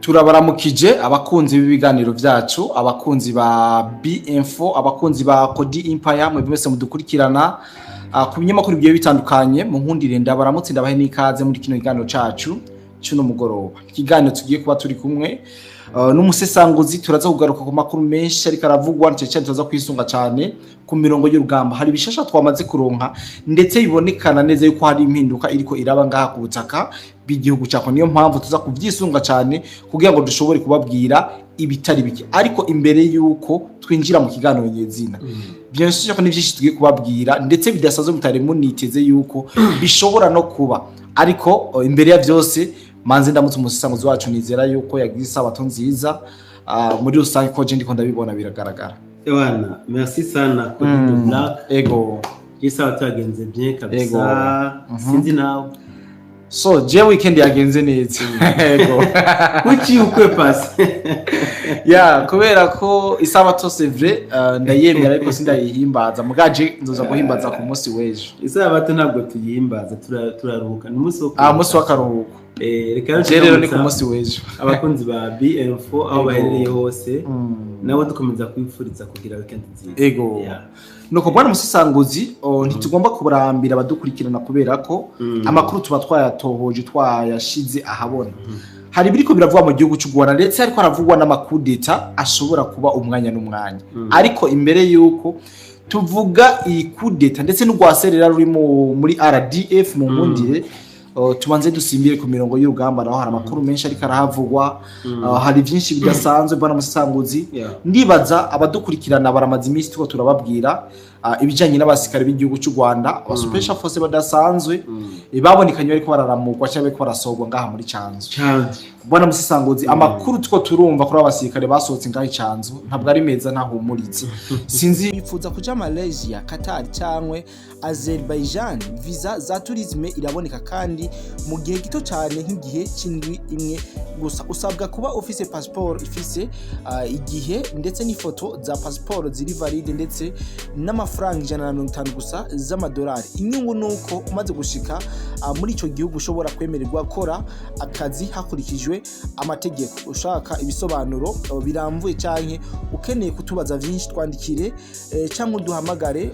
Turabaramukije abakunzi b'ibiganiro vyacu, abakunzi ba B-Info, abakunzi ba Kodi Empire, mwe bimese mudukurikirana ku binyamakuru bigiye bitandukanye. Mu nkundire ndabaramutse ndabahe n'ikaze muri kino kiganiro cacu cy'uno mugoroba. Ikiganiro tugiye kuba turi kumwe n'umusesanguzi, turaza kugaruka ku makuru menshi ariko aravugwa, cyane turaza kwisunga cyane ku mirongo y'urugamba. Hari bishasha twamaze kuronka ndetse bibonekana neza yuko hari impinduka iriko iraba ngaha ku butaka b'igihugu cyako. Niyo mpamvu tuza kuvyisunga cyane kugira ngo dushobore kubabwira ibitari bike. Ariko imbere yuko twinjira mu kiganiro nyezina, bien sûr ko n'ivyinshi tugiye kubabwira ndetse bidasazo mutare muniteze yuko bishobora no kuba. Ariko imbere ya vyose manze ndamutse umusesanguzi wacu, nizera yuko yagize isabato nziza muri rusange, ko je ndiko ndabibona biragaragara. Ewana, merci sana Kodi Black. Ego. Isabato yagenze bien kabisa. Sinzi nawe. So, je weekend yagenze neza. Ego. Kuki ukwe pass? Kubera ko isabato c'est vrai, ndayemera ariko sindayihimbaza. Mugaje nzoza guhimbaza ku munsi w'ejo. Isabato ntabwo tuyihimbaza, turaruhuka. Ni umunsi munsi w'akaruhuko. Reka rero ni ku munsi w'ejo. Abakunzi ba B-Info aho baherereye hose, nabo dukomeza kwifuriza kugira weekend nziza. Ego. Nuko bwana umusesanguzi, ntitugomba kubarambira abadukurikirana kubera ko amakuru tuba twayatohoje twayashize ahabona. Hari biriko biravugwa mu gihugu cy'u Rwanda ndetse ariko haravugwa n'amakudeta ashobora kuba umwanya n'umwanya. Ariko imbere yuko tuvuga iyi kudeta ndetse n'ugwaserera ruri muri RDF mu nkundire, tubanze dusimbire ku mirongo y'urugamba, naho hari amakuru menshi ariko arahavugwa. Hari byinshi bidasanzwe bwana musesanguzi. Ndibaza abadukurikirana baramaze iminsi tuko turababwira ibijanye n'abasikare b'igihugu cy'u Rwanda, aba special force badasanzwe babonekanye ariko bararamurwa cyangwa ariko barasorwa ngaha muri Canzu. Bwana musesanguzi, amakuru tuko turumva kuri abasirikare basohotse ngaho Canzu ntabwo ari meza, ntahumuritse. Sinzi bifuza kuja Malaysia, Qatar cyangwa Azerbaijan, visa za tourisme iraboneka kandi mu gihe gito cyane nk'igihe cy'indwi imwe gusa. Usabwa kuba office passport ifise igihe ndetse n'ifoto za passport ziri valide ndetse n'amafaranga 150 gusa z'amadolari. Inyungu nuko umaze gushika muri ico gihugu ushobora kwemererwa gukora akazi hakurikijwe amategeko. Ushaka ibisobanuro biramvuye canke ukeneye kutubaza vyinshi, twandikire cyangwa duhamagare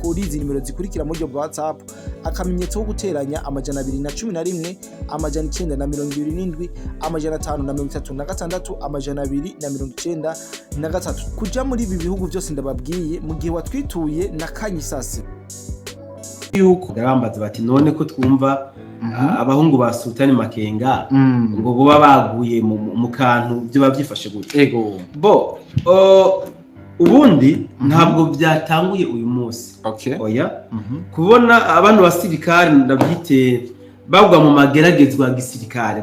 kuri izi nimero zikurikira mu buryo bwa WhatsApp: akamenyetso ko guteranya 211 927 536 293. Kuja muri ibi bihugu byose ndababwiye mu gihe watwituye na Kanyisase yuko ndabambaza bati none ko twumva abahungu ba Sultani Makenga ngo boba baguye mu kantu byo bavyifashe gute. Ego. Bo ubundi ntabwo byatanguye uyu munsi. Oya. Kubona abantu basirikare ndabyite bagwa mu mageragezwa gisirikare,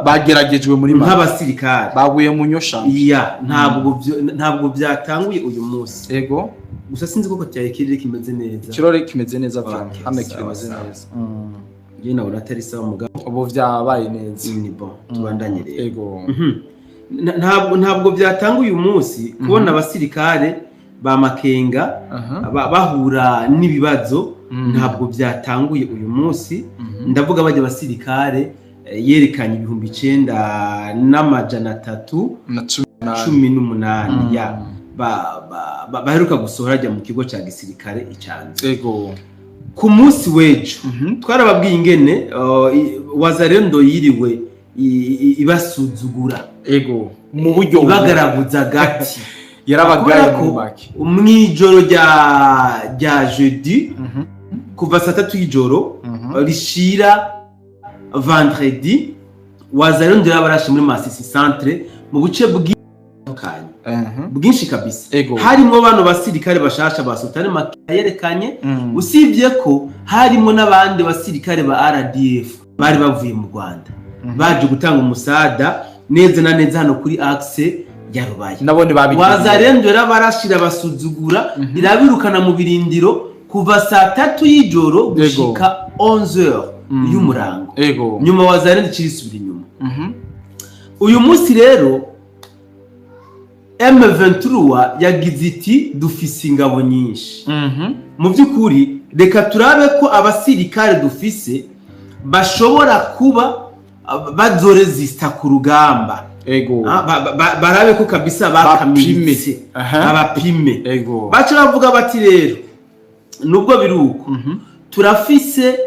bageragejwe muri nk'abasirikare baguye mu nyosha. Ntabwo byatanguye uyu munsi. Ego. Gusa sinzi koko cyayekirire kimeze neza. Kirore kimeze neza cyane. Hame kimeze neza. Je nawe natari sawa mugabo. Ubu vyabaye neza. Ni bon. Tubandanye rero. Ego. Ntabwo byatanguye uyu munsi kubona abasirikare ba Makenga bahura n'ibibazo. Ntabwo byatanguye uyu munsi. Ndavuga baje basirikare yerekanye 9,318 ya baheruka gusohora ajya mu kigo cya gisirikare icanze. Ego. Ku munsi w'ejo twarababwiye ingene Wazalendo yiriwe ibasuzugura. Ego. Mu buryo bagaraguza gati yarabagaye mu make mwijoro rya jeudi kuva saa 3 y'ijoro rishira vendredi. Wazalendo yabarashe muri Masisi centre mu buce bwinshi kabisa. Harimo abantu basirikare bashasha ba Sultani Makenga yerekanye, usibye ko harimo n'abandi basirikare ba RDF bari bavuye mu Rwanda baje gutanga umusada neza na neza hano kuri axe ya Rubaye. Nabone Wazalendo yabarashira basuzugura, irabirukana mu birindiro kuva saa 3 y'ijoro gushika 11h y'umurango. Nyuma Wazalendo kirisubira inyuma. Uyu munsi rero M23 yagize iti dufise ingabo nyinshi. Mu byukuri reka turabe ko abasirikare dufise bashobora kuba bazoresista ku rugamba ego barabe ko kabisa bakamiritse abapime ego baca bavuga bati rero nubwo biruko turafise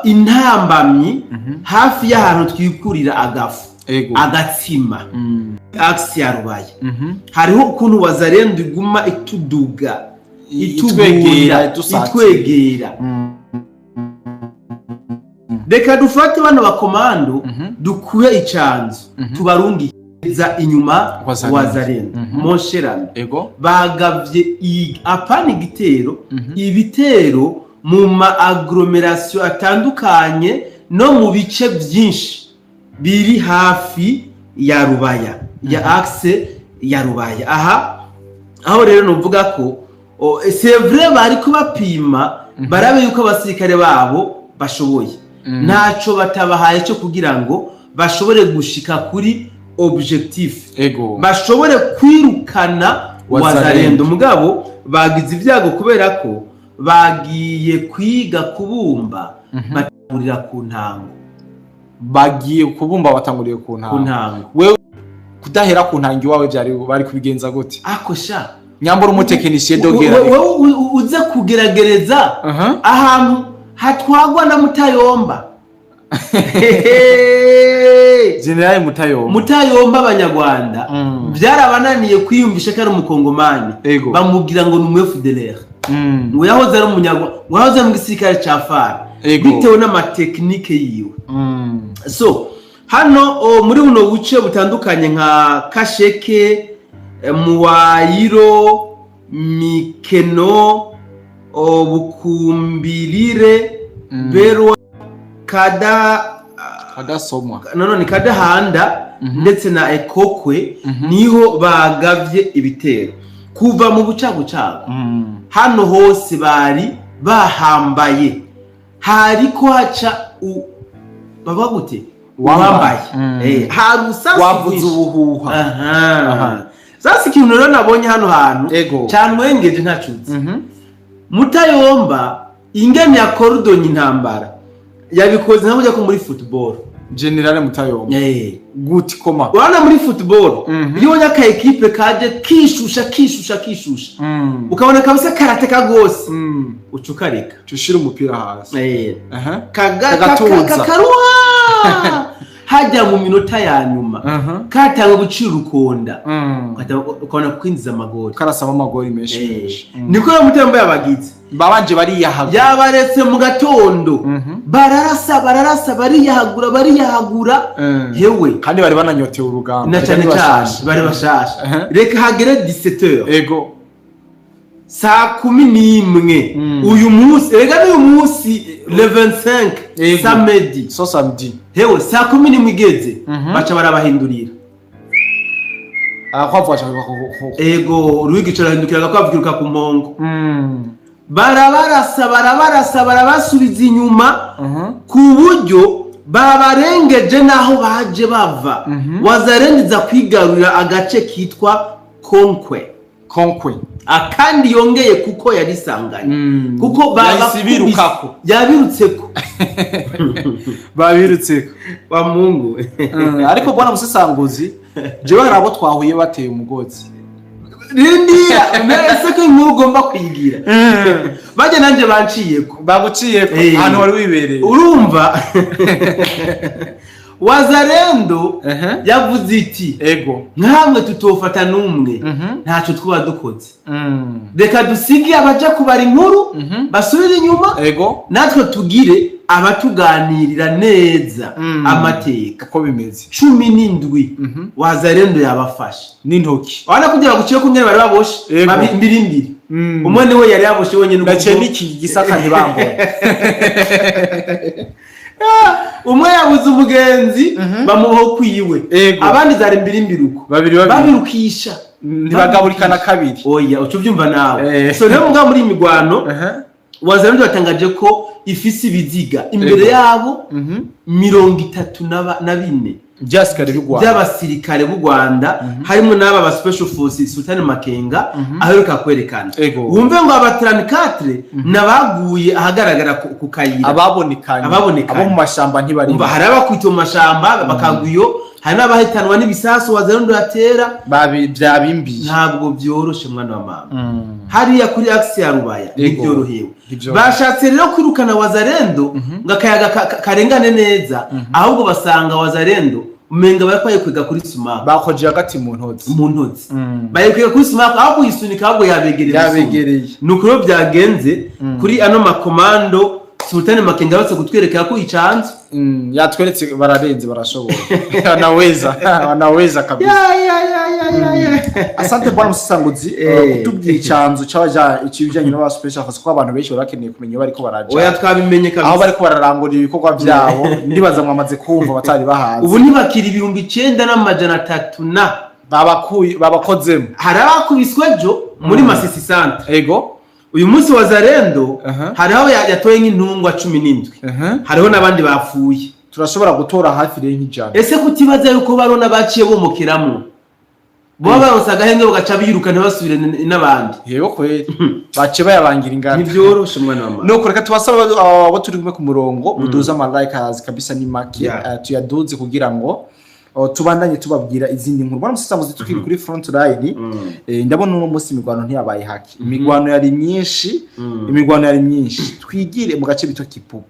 intambamyi hafi y'ahantu twikurira agafu agatsima axe ya Rubaya hariho ukuntu Wazalendo iguma ituduga itwegera reka dufate bano bakomando dukuye icanzu tubarungiza inyuma Wazalendo monsherano bagavye apana igitero ibitero mu ma agglomeration atandukanye no mu bice byinshi biri hafi ya Rubaya ya axe ya Rubaya aho rero novuga ko c'est vrai bari kubapima barabe yuko abasirikare babo bashoboye ntaco batabahaye cyo kugira ngo bashobore gushika kuri objectif bashobore kwirukana Wazalendo mugabo bagize ibyago kubera ko bagiye kwiga kubumba batangurira ku ntango batanguriye ku ntango wewe kudahera ku ntango iwawe bari kubigenza gute akosha nyambura umutekinisiye dogera wewe uze kugeragereza ahantu hatwagwa na Mutayomba General Mutayomba abanyarwanda byarabananiye kwiyumvisha ko ari umukongomani bamugira ngo ni umufdlr ngo yahoze ari umunyarwanda wahoze mu gisirikare ca FAR bitewe n'amatekinike yiwe so hano muri buno buce butandukanye nka Kasheke Muwayiro Mikeno Bukumbirire Berwa Kadasomwa none Kadahanda ndetse na Ekokwe niho bagavye ibitero kuva mu bucagucago hano hose bari bahambaye hariko haca baba gute wambaye harusa wavuze ubuhuha sasa ikintu rero nabonye hano hantu cyamwengeje ntacuze Mutayomba ingene ya cordon intambara yabikoze ntabwo ko muri football General Mutayomba guti koma wana muri football iyo nyaka equipe kaje kishusha ukabona kabisa karateka gose ucukareka cushira umupira hasi kakaruha hajya mu minota ya nyuma katanga gucira urukonda ukabona kwinjiza amagori karasaba amagori menshi niko Mutayomba yabagize babanje bariyahagura yabaretse mu gatondo bararasa bariyahagura hewe kandi bari bananyotewe urugamba na cyane bari bashasha reka hagere 17h saa 11 uyu munsi rega uyu munsi le 25 samedi hewe saa 11 igeze baca barabahindurira akwavuga ruwigicara hindukira kwavugiruka ku mpongo barabarasa barabasubiza inyuma ku buryo babarengeje naho baje bava Wazalendo kwigarurira agace kitwa Konkwe akandi yongeye kuko yarisanganye kuko yabirutseko wa Mungu ariko bwana musesanguzi jewe harabo twahuye bateye umugozi Rindia mbese ko nkugomba kwigira baje nanje baguciyeko hano wari wibereye urumva Wazalendo yavuze iti nkamwe tutofata numwe ntaco twuba dukoze reka dusigi abaja kubara inkuru basubira inyuma natwe tugire abatuganirira neza amateka ko bimeze 17 Wazalendo yabafasha n'intoki wana kugira guciye kunyere bari baboshe mbiri umwe niwe yari yaboshe wenyine gace niki gisaka ntibambone umwe yabuze umugenzi bamubaho kwiwe abandi zari mbiriruko babirukisha ntibagaburikana kabiri oya ucubyumva nawe so rero mugabo muri imigwano Wazalendo batangaje ko ifisi biziga imbere yabo 34 by'abasirikare b'u Rwanda harimo n'aba ba special forces Sultan Makenga aheruka kwerekana wumve ngo aba 34 nabaguye ahagaragara ku kayira ababonekanye abo mu mashamba ntibari hari abakwita mu mashamba bakaguyo hari n'abahitanwa n'ibisasu wazarendo yatera byabimbi ntabwo byoroshe mwana wa mama hariya kuri axe ya Rubaya ntibyorohewe bashatse rero kwirukana wazarendo ngakayaga karengane neza ahubwo basanga wazarendo umenga bapaye kwiga kuri Sumaku bakoje hagati mu ntozi bayikwiga kuri Sumaku aho kuyisunika ahubwo yabegereye nuko rero byagenze kuri ano makomando Sultan Makenga batse kutwerekera ko icanze yatweretse bararenze barashobora anaweza kabisa asante bwana Musisanguzi kutubwira icanzo cyabaja ikibijanye n'aba special force ko abantu benshi barakeneye kumenya bariko baraja oya twabimenye kabisa aho bariko bararangurira ibikorwa byabo ndibaza mwamaze kumva batari bahazi ubu ntibakira 9,300 na babakozemo hari abakubiswejo muri Masisi Centre uyu munsi wazarendo hariho yatoye nk'intungwa 17 hariho nabandi bapfuye turashobora gutora hafi rero nk'ijana ese kutibaza yuko barona baciye bomokiramo bo barosaga henge bagaca birukana basubire n'abandi yego kweri bace bayabangira ingana nivyoroshe mwana wa mama no kureka tubasaba abo turi kumwe ku murongo muduza ama like kabisa ni make tuyaduze kugira ngo tubandanye tubabwira izindi nkuru bwana Musisanguzi tukiri kuri front line ndabona uno munsi imigwano ntiyabaye haki imigwano yari myinshi twigire mu gace bitwa Kipupu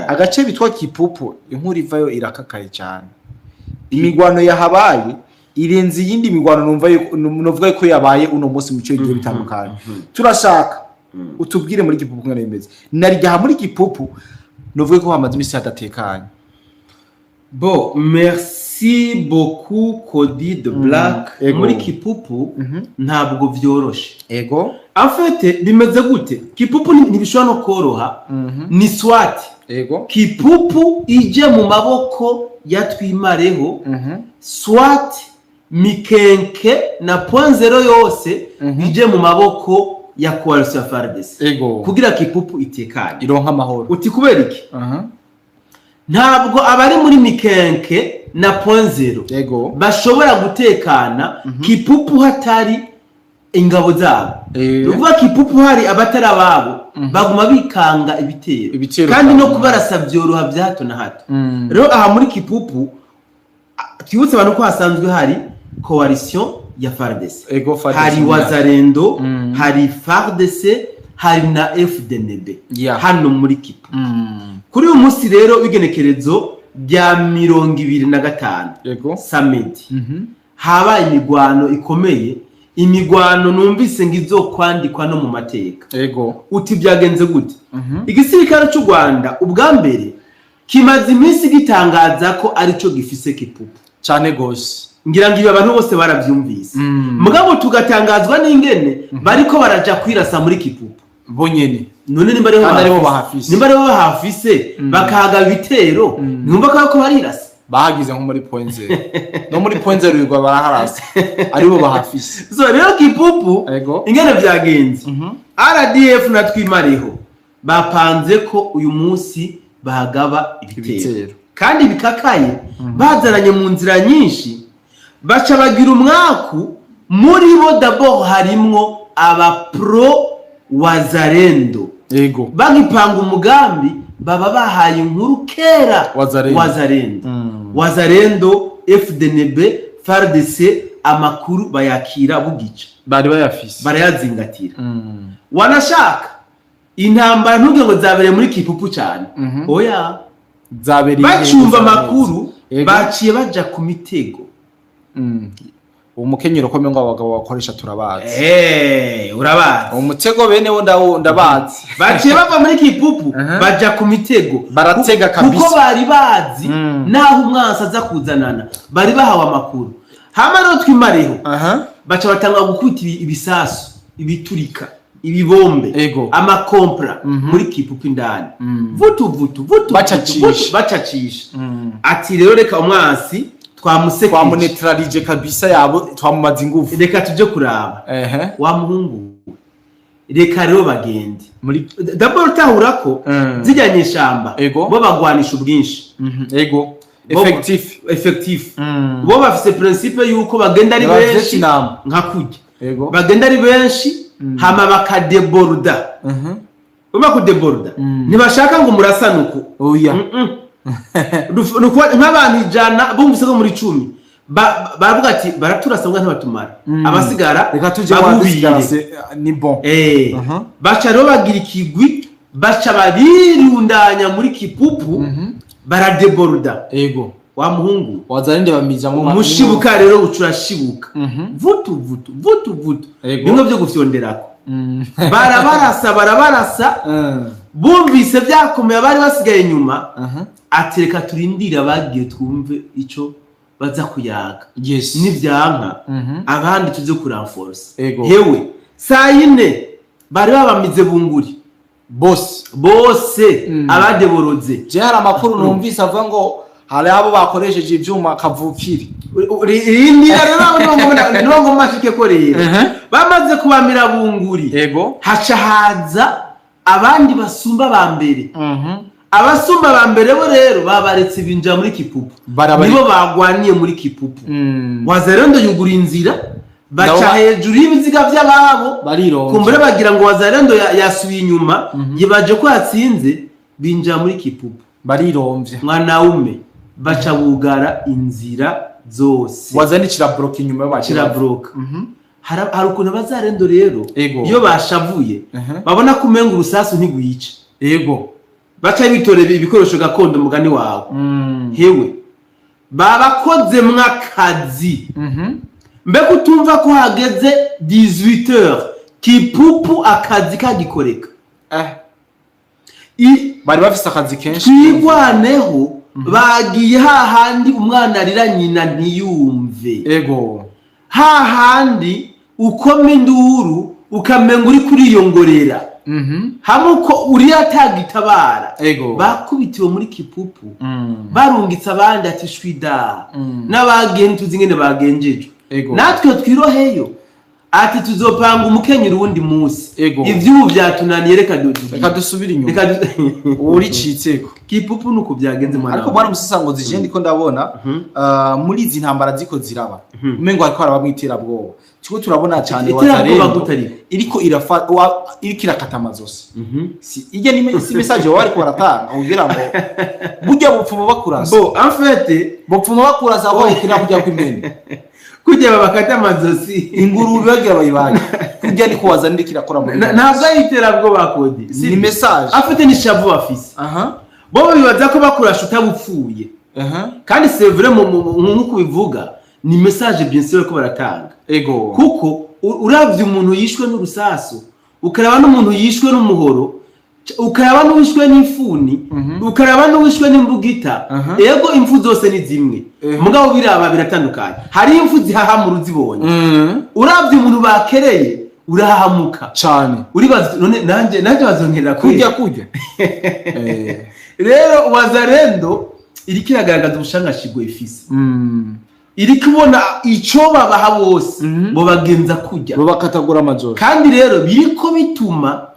agace bitwa Kipupu inkuru ivayo irakakaye cyane imigwano yahabaye irenze yindi migwano numva ko yabaye uno munsi mu cyo igiye bitandukanye turashaka utubwire muri Kipupu ngene bimeze narijya muri Kipupu nuvuye ko hamaze imisi hadatekanye merci beaucoup Cody de Black muri Kipupu ntabwo byoroshe en fait bimeze gute Kipupu ntibishobora no koroha ni swat Kipupu ije mu maboko yatwimareho swat Mikenke na point zero yose ije mu maboko ya coalition FARDC kugira Kipupu itekanye ironka amahoro uti kubera iki ntabwo abari muri Mikenke na point zero bashobora gutekana Kipupu hatari ingabo zabo ruvuga Kipupu hari abatari ababo baguma bikanga ibitero kandi no kubarasa byoroha bya hato na hato rero aha muri Kipupu twibutse abantu ko hasanzwe hari coalition ya FARDC hari wazarendo hari FARDC hari na FDNB hano muri Kipupu kuri uyu munsi rero w'igenekerezo rya 25 samedi habaye imigwano ikomeye imigwano numvise ngizo kwandikwa no mu mateka uti byagenze gute igisirikare cy'u Rwanda ubwa mbere kimaze iminsi gitangaza ko ari cyo gifise Kipupu cyane gose ngira ngo abantu bose baravyumvise mugabo tugatangazwa n'ingene bariko baraja kwirasa muri Kipupu bonyene none nimba ariho bahafise bakahaga ibitero numva ko barirasa bahagize nko muri point zero no muri point zero yigwa baraharasa aribo bahafise so rero Kipupu ingene byagenze RDF natwimareho bapanze ko uyu munsi bahagaba ibitero kandi bikakaye bazaranye mu nzira nyinshi baca bagira umwaku muri bo d'abord harimwo aba pro wazarendo bagipanga umugambi baba bahaye inkuru kera wazarendo FDNB FARDC amakuru bayakira bugica bari bayafise barayazingatira wanashaka intambara ntuge ngo zabere muri Kipupu cyane oya zabere bacumva amakuru baciye baja ku mitego umukenyero ko mengo abagabo bakoresha turabazi urabazi umutego bene wo ndabazi baciye bava muri Kipupu baja ku mitego baratega kabisa kuko bari bazi naho umwansi aza kuzanana bari bahawe amakuru hama no twimareho baca batanga gukubita ibisasu ibiturika ibibombe amakompra muri Kipupu indani vutu bacacisha ati rero reka umwansi twamunetralije kabisa yabo twamumaze ingufu reka tuje kuraba wa muhungu reka rero bagende d'abord tahura ko zijyanye ishamba bo bagwanisha ubwinshi effectif bo bafise principe yuko bagenda ari benshi nka kujya bagenda ari benshi hama bakadeborda Uma kudeborda ntibashaka ngo murasanuko oya nk'abantu 100 bumvise ko muri 10 baravuga ati baraturasa ngo ntibatumara abasigara reka tuje wabisigase ni bon baca rero bagira ikigwi baca barirundanya muri kipupu baradeborda wa muhungu wazarinde bamija mu mushibuka rero ucurashibuka vutu bimwe byo gufyonderako barabarasa bumvise byakomeye bari basigaye inyuma atereka turindira bagiye twumve ico baza kuyaga n'ivyanka abandi tuze kuranforce hewe sayine bari babamize bunguri bose abadeboroze je hari amakuru numvise avuga ngo hari abo bakoresheje ivyuma kavukiri irindira rero ngo mashike ko rero bamaze kubamira bunguri haca haza abandi basumba bambere abasumba bambere bo rero babaretse binjira muri kipupu nibo bagwaniye muri kipupu wazarendo yugura inzira baca hejuru y'ibiziga by'ababo kumbure bagira ngo wazarendo yasubiye inyuma yibaje ko yatsinze binjira muri kipupu barirombye mwana ume baca bugara inzira zose wazani kirabroka inyuma y'abakirabroka hari ukuntu bazarendo rero iyo bashavuye babona kumenga urusasu ntigwica baca bitorera ibikoresho gakondo mugani wawe hewe babakoze mwakazi mbega utumva ko hageze 18h kipupu akazi kagikoreka bari bafise akazi kenshi twigwaneho bagiye hahandi umwana arira nyina ntiyumve hahandi ukoma induru ukamenga uri kuriyongorera hamuko uri atagitabara bakubitiwe muri kipupu barungitse abandi ati shwida n'abagiye ntituzi ngene bagenjeje natwe twiroheyo ati tuzopanga umukenyero wundi munsi ivyubu byatunaniye reka dusubira inyuma uri citseko kipupu nuko byagenze mwana ariko bwana musisangozi je ndiko ndabona muri izi ntambara ziko ziraba umengo ariko arabamwitera bwoba cyo turabona cyane wazarendo iriko irakata amazose si ije ni si message wari ko baratanga ugira ngo burya bupfumo bakurasa en fait bupfumo bakurasa aho ikira kujya kwimene kujya babakata amazosi ingurube bagira bayibaga kujya ni kuwaza ndikira kora muri ntabwo ayitera bwo bakodi ni message afite ni shavu afise bo bibaza ko bakurasha utabupfuye kandi c'est vrai nkuko bivuga ni message bien sûr ko baratanga kuko uravye umuntu yishwe n'urusasu ukaraba n'umuntu yishwe n'umuhoro ukaraba n'uwishwe n'ifuni ukaraba n'uwishwe n'imbugita ego impfu zose ni zimwe mugabo biraba biratandukanye hari impfu zihahamura uzibonye uravye umuntu bakereye urahamuka cyane uribaza none nanje bazongerera kujya rero wazarendo irikiragaragaza ubushangashigwe ifise iri kubona ico babaha bose bo bagenza kujya bo bakatagura amajoro kandi rero biriko bituma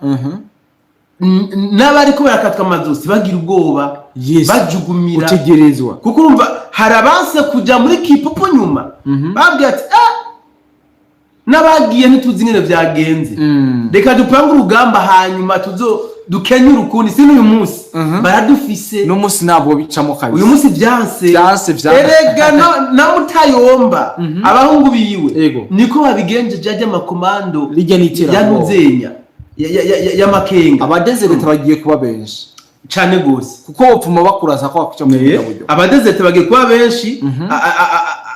n'abariko barakatwa amazosi bagira ubwoba bajugumira utegerezwa kuko urumva harabanse kuja muri kipupu nyuma babwiye ati n'abagiye ntituzi ngene vyagenze reka dupanga urugamba hanyuma dukenye urukundi sino uyu munsi baradufise no munsi nabwo bicamo kabisa uyu munsi byanse erega na mutayomba abahungu biwe niko babigenjeje ajya makomando yanuzenya ya makenga abadezerete bagiye kuba benshi cyane gose kuko bopfuma bakurasa ko bakuca mu buryo abadezerete bagiye kuba benshi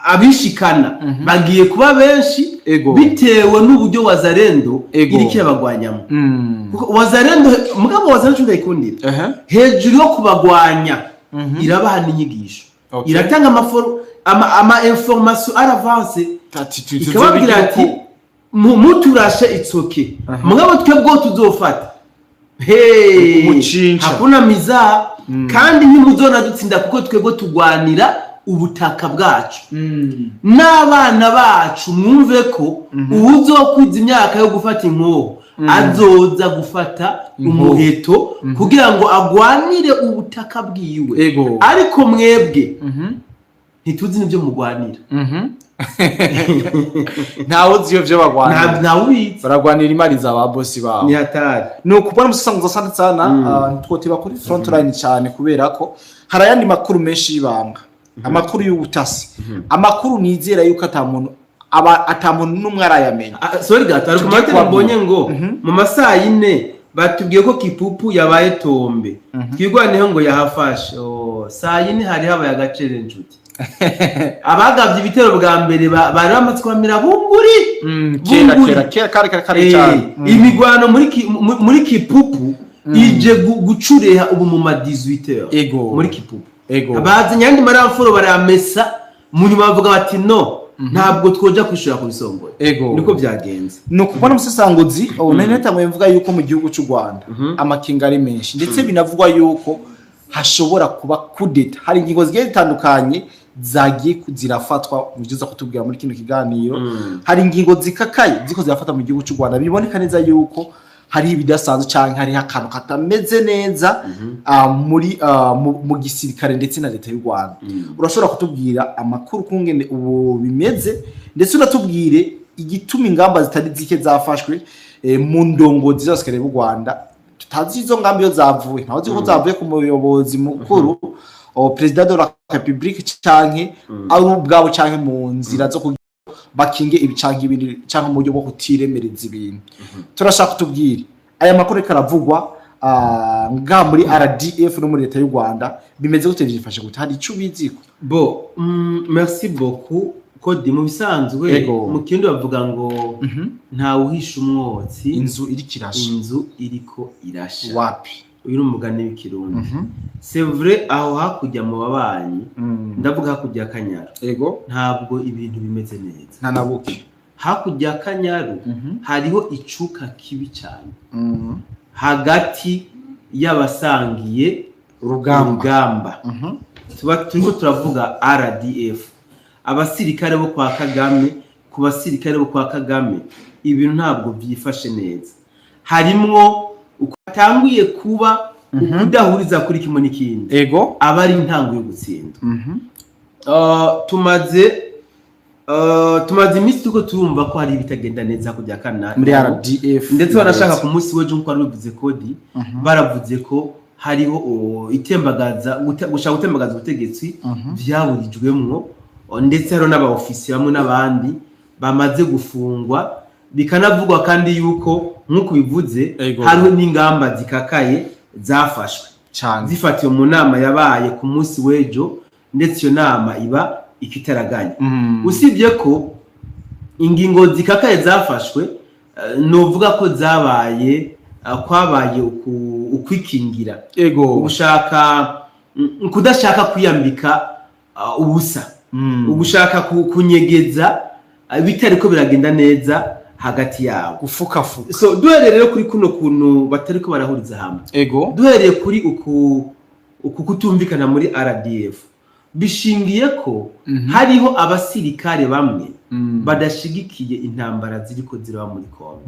abishikana bagiye kuba benshi bitewe n'uburyo wazarendo iriki yabagwanyamo kuko wazarendo mugabo wazarendo ndayikundira hejuru yo kubagwanya irabaha n'inyigisho iratanga ama information à l'avance ikababwira ati muturashe itsoke mugabo twebwe tuzofata hakuna miza kandi ntimuzona dutsinda kuko twebwe tugwanira ubutaka bwacu n'abana bacu mwumve ko ubuzokwiza imyaka yo gufata inkoho azoza gufata umuheto kugira ngo agwanire ubutaka bwiwe ariko mwebwe ntituzi n'ibyo mugwanira ntawe uzi iyo byo bagwanira ntawe ubizi baragwanira imari za ba bosi babo ni hatari ni ukubona umusasanguza asante sana ntitwotiba kuri front line cyane kubera ko hari ayandi makuru menshi y'ibanga amakuru y'ubutasi amakuru nizera yuko atamuntu n'umwe arayamenya sorry gato ariko mateka mbonye ngo mu masaha yine batubwiye ko Kipupu yabaye tombe twigwaneho ngo yahafashe saa yine hari habaye agacere njuti abagavye ibitero bwa mbere bari bamaze kwamira bumburi kare cyane imigwano muri Kipupu ije gucureha ubu mu ma 18h muri Kipupu abazi nyandi maramfuro baramesa munyuma bavuga bati no ntabwo twoja kwishura ku bisongoye niko byagenze no kubona umusasanguzi nene mvuga yuko mu gihugu cy'u Rwanda amakinga ari menshi ndetse binavugwa yuko hashobora kuba kudeta hari ingingo zigiye zitandukanye zagiye zirafatwa mugize kutubwira muri kino kiganiro hari ingingo zikakaye ziko zirafata mu gihugu cy'u Rwanda biboneka neza yuko hari ibidasanzwe cyangwa hari akantu katameze neza muri mu gisirikare ndetse na leta y'u Rwanda urashobora kutubwira amakuru kungene ubu bimeze ndetse unatubwire igituma ingamba zitari zike zafashwe mu ndongozi z'abasikare b'u Rwanda tutazi izo ngambi yo zavuye ntaho ziko zavuye ku muyobozi mukuru president de la République canke ari ubwabo canke mu nzira zo bakinge ibicanke ibindi canke mu buryo bwo kutiremereza ibintu turashaka kutubwira aya makuru karavugwa nga muri RDF no muri leta y'u Rwanda bimeze gute byifashe gute hari ico biziko merci beaucoup kodi mu bisanzwe mu kindi bavuga ngo nta uhisha umwotsi inzu iriko irasha wapi uyu numugane w'ikirundi c'est vrai aho hakujya mu babanyi ndavuga hakujya Kanyaru ntabwo ibintu bimeze neza nta nabuke hakujya Kanyaru hariho icuka kibi cyane hagati y'abasangiye urugamba turiko turavuga RDF abasirikare bo kwa Kagame ku basirikare bo kwa Kagame ibintu ntabwo byifashe neza harimwo ukatanguye kuba ukudahuriza kuri kimwe n'ikindi abari intango yo gutsinda tumaze iminsi tuko turumva ko hari ibitagenda neza kujya kana muri RDF ndetse banashaka ku munsi wejo nko ari bivuze kodi baravuze ko hariho gushaka gutembagaza ubutegetsi byaburijwemwo ndetse haro n'aba ofisiye bamwe n'abandi bamaze gufungwa bikanavugwa kandi yuko nkuko bivuze hariho n'ingamba zikakaye zafashwe zifatiwe mu nama yabaye ku munsi wejo ndetse iyo nama iba ikitaraganya usibye ko ingingo zikakaye zafashwe novuga ko zabaye kwabaye ukwikingira ugushaka kudashaka kwiyambika ubusa ugushaka kunyegeza bitari ko biragenda neza hagati yawo gufukafuka so duhereye rero kuri kuno kuntu batari ko barahuriza hamwe duhereye kuri uku kutumvikana muri RDF bishingiye ko hariho abasirikare bamwe badashigikiye intambara ziriko ziraba muri Kongo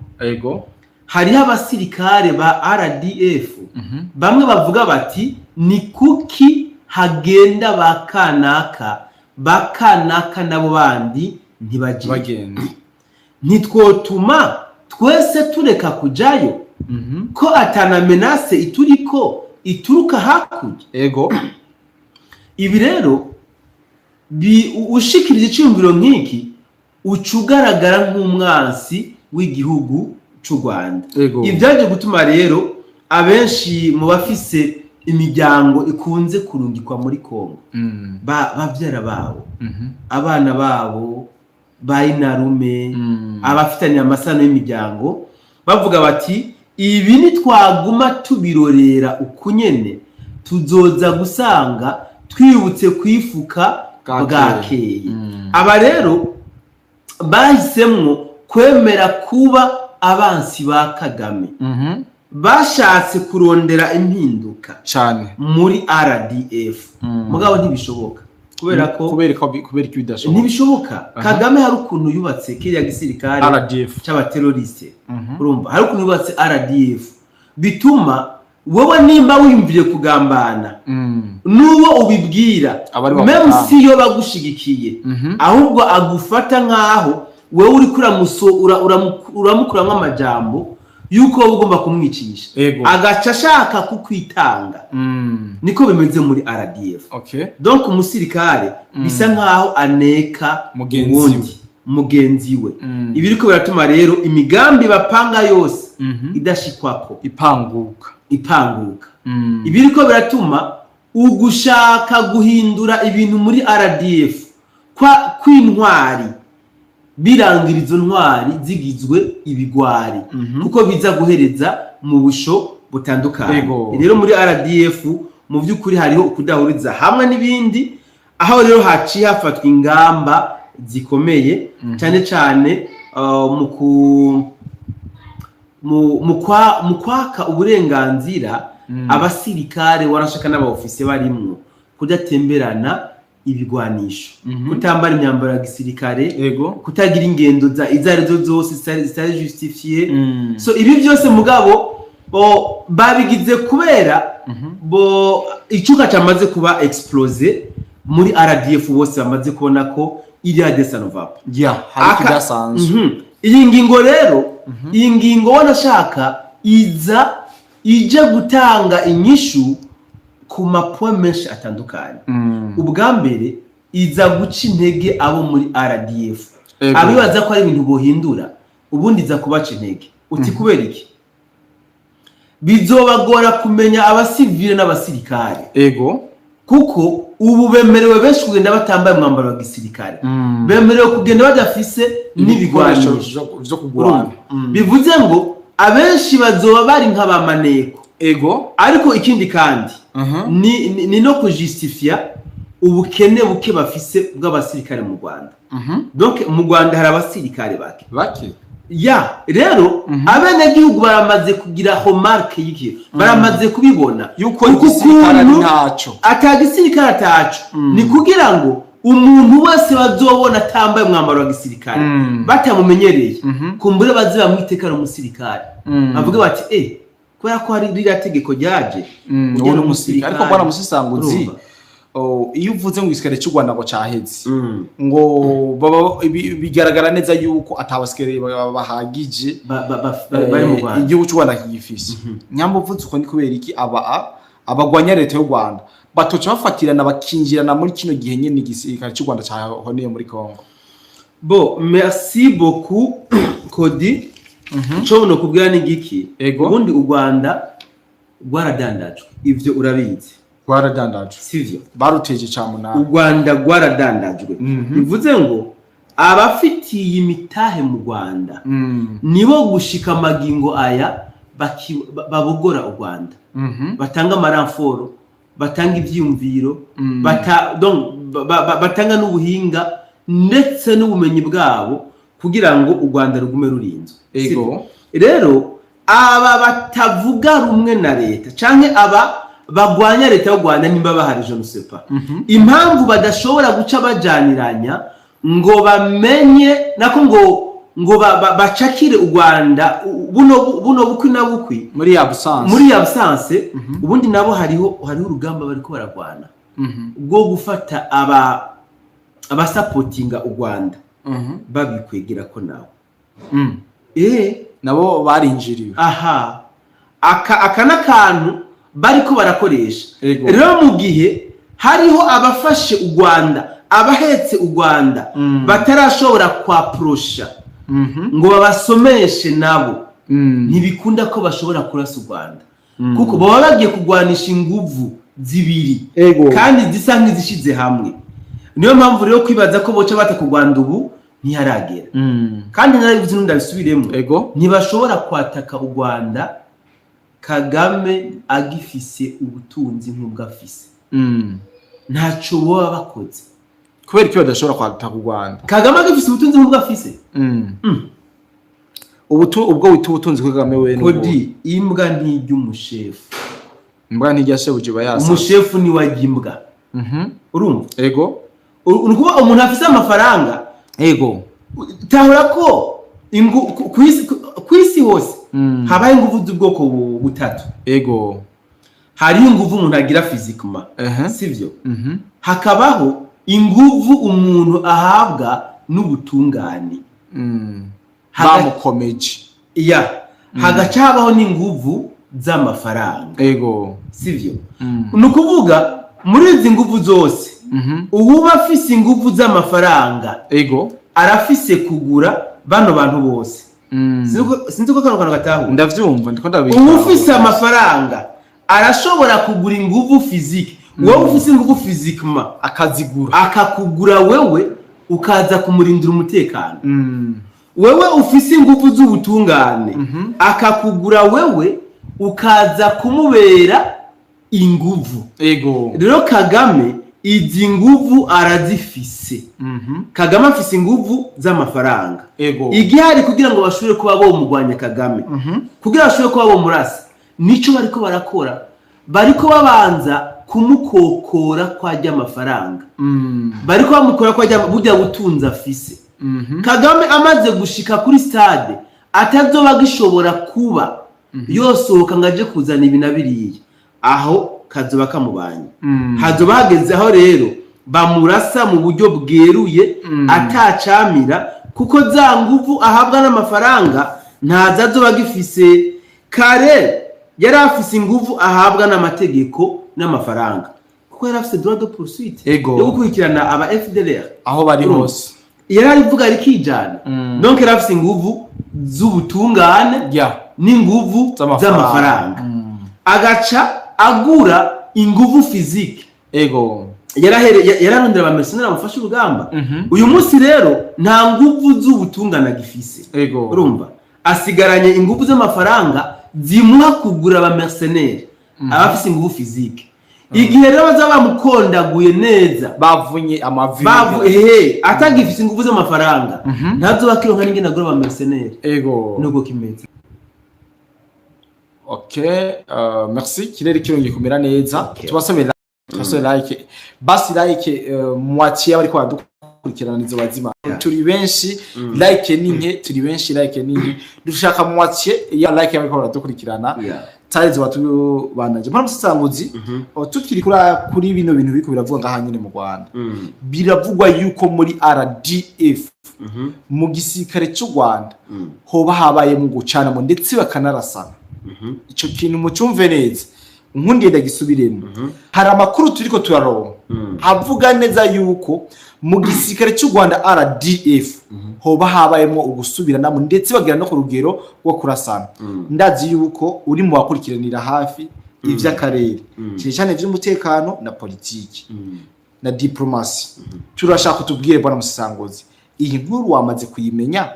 hariho abasirikare ba RDF bamwe bavuga bati ni kuki hagenda bakanaka nabo bandi ntibagenda ntitwotuma twese tureka kujayo ko atana menace ituriko ituruka hakurya ibi rero ushikirije icyumviro nk'iki ucugaragara nk'umwansi w'igihugu cy'u Rwanda ibyaje gutuma rero abenshi mu bafise imiryango ikunze kurungikwa muri Kongo bavyara babo abana babo bayinarume abafitanye amasano y'imiryango bavuga bati ibi nitwaguma tubirorera ukunyene tuzoza gusanga twibutse kwifuka bwakeye aba rero bahisemwo kwemera kuba abansi ba Kagame bashatse kurondera impinduka cyane muri RDF mugabo ntibishoboka kubera ko kubera iki bidashoboka ntibishoboka. Kagame hari ukuntu yubatse kiriya gisirikare RDF c'abateroriste, urumva hari ukuntu yubatse RDF bituma wowe nimba wimvire kugambana nuwo ubibwira même si yo bagushigikiye ahubwo agufata nkaho wewe uri uramukuramwe amajambo yuko ugomba kumwicisha agaca ashaka kukwitanga. Niko bimeze muri RDF. Donc umusirikare bisa nkaho aneka mugenzi we. Ibiriko biratuma rero imigambi bapanga yose idashikwako ipanguka. Ibiriko biratuma ugushaka guhindura ibintu muri RDF kw'intwari birangira izo ntwari zigizwe ibigwari kuko biza guhereza mu busho butandukanye. Rero muri RDF mu by'ukuri hariho ukudahuriza hamwe n'ibindi, aho rero haciye hafatwa ingamba zikomeye cyane mu kwaka uburenganzira abasirikare warashaka n'abaofisiye barimwo kudatemberana ibigwanisho, kutambara imyambaro ya gisirikare, kutagira ingendo izarizo zose zitari justifiye. So ibi byose mugabo babigize kubera icuka cyamaze kuba explose muri RDF, bose bamaze kubona ko iri adesanovapa hari kidasanzwe. Iyi ngingo rero iyi ngingo wanashaka ije gutanga inyishu ku mapoint menshi atandukanye. Ubwa mbere iza guca intege abo muri RDF abibaza ko ari ibintu bohindura, ubundi iza kubaca intege. Uti kubera iki? Bizobagora kumenya abasivile n'abasirikare kuko ubu bemerewe benshi kugenda batambaye umwambaro wa gisirikare, bemerewe kugenda badafise n'ibigwanisho byo kugwana. Bivuze ngo abenshi bazoba bari nk'abamaneko. Ariko ikindi kandi ni no kujustifia ubukene buke bafise bw'abasirikare mu Rwanda. Donc mu Rwanda hari abasirikare bake rero abenegihugu baramaze kugira remarque y'iki, baramaze kubibona yuko igisirikare ntaco atagisirikare ataco. Ni kugira ngo umuntu wese bazobona tambaye umwambaro wa gisirikare batamumenyereye kumbure bazi bamwitekana umusirikare bavuga bati kubera ko hari ririya tegeko ryaje ubona umusirikare. Ariko bwana musisanguzi iyo uvuze ngo igisirikare cy'u Rwanda ngo caheze ngo bigaragara neza yuko atabasikare bahagije bari mu Rwanda, igihugu cy'u Rwanda kigifise. Nyambo uvuze uko ni kubera iki abagwanya leta y'u Rwanda batoca bafatirana bakinjirana muri kino gihe nyene igisirikare cy'u Rwanda cyahoneye muri Congo? Merci beaucoup Kodi. Cyo no kubwira ni giki, ubundi u Rwanda rwaradandajwe, ivyo urabizi. Rwaradandajwe sivyo? Baruteje cyamuna. U Rwanda rwaradandajwe. Bivuze ngo abafitiye imitahe mu Rwanda nibo gushika amagingo aya babogora u Rwanda, batanga amaranforo, batanga ivyumviro, batanga n'ubuhinga ndetse n'ubumenyi bwabo kugira ngo u Rwanda rugume rurinzwe. Rero aba batavuga rumwe na leta canke aba bagwanya leta y'u Rwanda nimba bahari je ne sais pas impamvu badashobora guca bajaniranya ngo bamenye nako ngo bacakire u Rwanda buno bukwi na bukwi muri absence. Ubundi nabo hariho urugamba bariko baragwana bwo gufata abasupportinga u Rwanda babikwegera ko nawe nabo barinjiriwe. Aka n'akantu bariko barakoresha. Rero mu gihe hariho abafashe u Rwanda, abahetse u Rwanda batarashobora kwaprosha ngo babasomeshe nabo, ntibikunda ko bashobora kurasa u Rwanda kuko baba bagiye kugwanisha inguvu zibiri kandi zisa nk'izishize hamwe. Niyo mpamvu rero kwibaza ko boca bata ku Rwanda ubu ntiharagera. Kandi narabivuze ndabisubiremo, ntibashobora kwataka u Rwanda Kagame agifise ubutunzi nk'ubwafise. Ntaco boba bakoze kubera ko badashobora kwataka u Rwanda. Kagame agifise ubutunzi nk'ubwafise. Ubwo wita ubutunzi ko Kagame we Kodi imbwa ntijya umushefu. Imbwa ntijya shebuji bayasa. Umushefu ni wagimbwa. Urumva? Urukuba umuntu afise amafaranga ego tahura ko kwisi hose habaye inguvu z'ubwoko butatu. Ego hariho inguvu umuntu agira physiquement sivyo hakabaho inguvu umuntu ahabwa n'ubutungane bamukomeje hagaca habaho n'inguvu z'amafaranga ego sivyo nukuvuga muri izi nguvu zose uba afise inguvu z'amafaranga ego arafise kugura bano bantu bose sinzi ko kano gatahu ndavyumva ndiko ndabika uba ufise amafaranga arashobora kugura inguvu physique wowe ufise inguvu physiquement akakugura wewe ukaza kumurindira umutekano wewe ufise inguvu z'ubutungane akakugura wewe ukaza kumubera inguvu. Ego rero Kagame izi nguvu arazifise. Kagame afise inguvu z'amafaranga. Ego igihari kugira ngo bashobore kuba bo mugwanya Kagame kugira bashobore kuba bo murasi nico bariko barakora, bariko babanza kumukokora kwajya amafaranga bariko bamukora kwajya burya butunza afise. Kagame amaze gushika kuri stade atazoba gishobora kuba yosohoka ngaje kuzana ibinabiriye aho kazoba kamubanye. Hazoba hageze aho rero bamurasa mu buryo bweruye atacamira kuko za nguvu ahabwa n'amafaranga ntazazoba gifise. Kare yari afise inguvu ahabwa n'amategeko n'amafaranga kuko yari afise droit de poursuite yo gukurikirana aba FDLR aho bari hose. Yari arivuga rikijana donc yari afise inguvu z'ubutungane n'inguvu z'amafaranga agaca agura inguvu physique. Ego yararondera ba mercenaires bamufasha urugamba. Uyu munsi rero nta nguvu z'ubutungane agifise. Urumva asigaranye inguvu z'amafaranga zimuha kugura ba mercenaires abafise inguvu physique. Igihe rero bazaba bamukondaguye neza bavunye amavi atagifise inguvu z'amafaranga ntazoba kironka n'ingene agura ba mercenaires. Nuko kimeze. Merci kirere kirongi kumera neza. Tubasomera like basi like mwatiye bariko badukurikirana nizo bazima turi benshi like ninke turi benshi like ninke dushaka mwatiye ya like bariko badukurikirana tarizo batu banaje mpamvu sisanguzi tukiri kuri bino bintu biko biravuga ngahanyene mu Rwanda biravugwa yuko muri RDF mu gisirikare cy'u Rwanda hoba habaye mu gucana mu ndetse bakanarasana. Ico kintu mucumve neza nkundiye ndagisubiremo. Hari amakuru turiko turaronka avuga neza yuko mu gisirikare cy'u Rwanda RDF hoba habayemo ugusubiranamo ndetse bagira no ku rugero rwo kurasana. Ndazi yuko uri mu bakurikiranira hafi ivy'akarere cyane vy'umutekano na politiki na diplomasi. Turashaka kutubwire bwana Musisangozi iyi nkuru wamaze kuyimenya?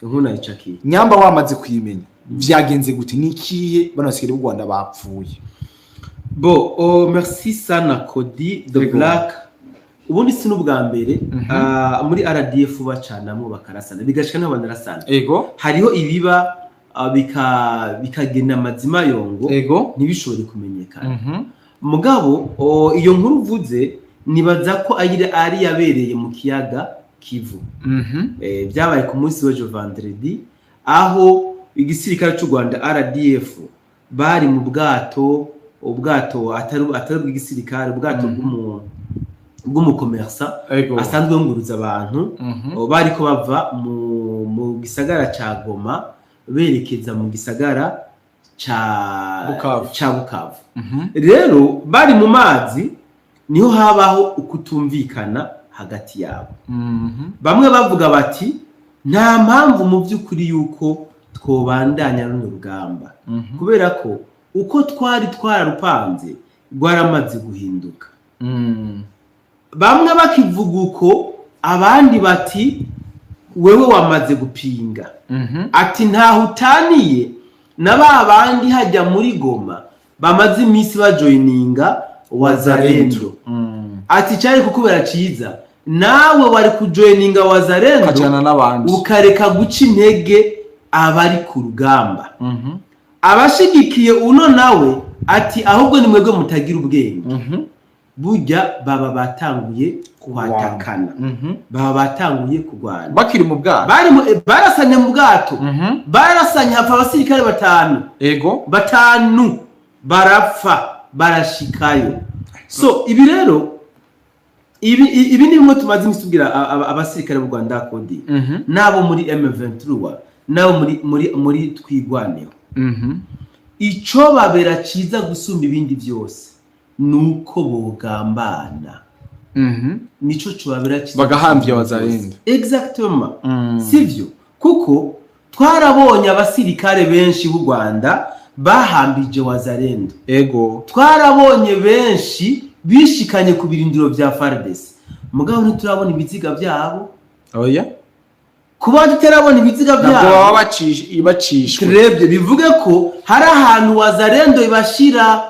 Nkuna icaki nyamba wamaze kuyimenya vyagenze gute nikiye bana basikire b'u Rwanda bapfuye? Merci sana Cody the Black. Ubundi si n'ubwa mbere muri RDF bacanamo bakarasana bigashika n'abandi rasana. Hariho ibiba bikagena amazima yongo ntibishobore kumenyekana. Mugabo iyo nkuru uvuze nibaza ko ari yabereye mu kiyaga Kivu. Byabaye ku munsi w'ejo vendredi aho igisirikare cy'u Rwanda RDF bari mu ubwato atari bw'igisirikare ubwato bw'umukomersa asanzwe nguruza abantu bari ko bava mu gisagara ca Goma berekeza mu gisagara ca Bukavu. Rero bari mu mazi niho habaho ukutumvikana hagati yabo. Bamwe bavuga bati nta mpamvu mu by'ukuri yuko twobandanya runo rugamba kubera ko uko twari twararupanze rwaramaze guhinduka. Bamwe bakivuga uko abandi bati wewe wamaze gupinga. Ati ntaho utaniye na babandi hajya muri Goma bamaze iminsi bajoininga Wazalendo. Ati cyari kukubera ciza nawe wari kujoininga Wazalendo kajana n'abandi ukareka guca intege abari ku rugamba. Abashigikiye uno nawe ati ahubwo ni mwebwe mutagira ubwenge. burya baba batanguye kwatakana baba batanguye kurwana bakiri mu bwato barasanye mu bwato barasanye hapfa abasirikare batanu barapfa barashikayo. So ibi rero ibi ni bimwe tumaze imisubwira abasirikare b'u Rwanda kodi nabo muri M23 nabo muri twigwaneho ico babera ciza gusumba ibindi byose nuko bogambana nico cubabera ciza bagahambye wazarenda exactement sivyo kuko twarabonye abasirikare benshi b'u Rwanda bahambije wazarendo twarabonye benshi bishikanye ku birindiro bya FARDC mugabo ntiturabona ibiziga byabo kuba tutarabona ibiziga byabo nabwo baba bacishwe turebye bivuge ko hari ahantu wazarendo ibashira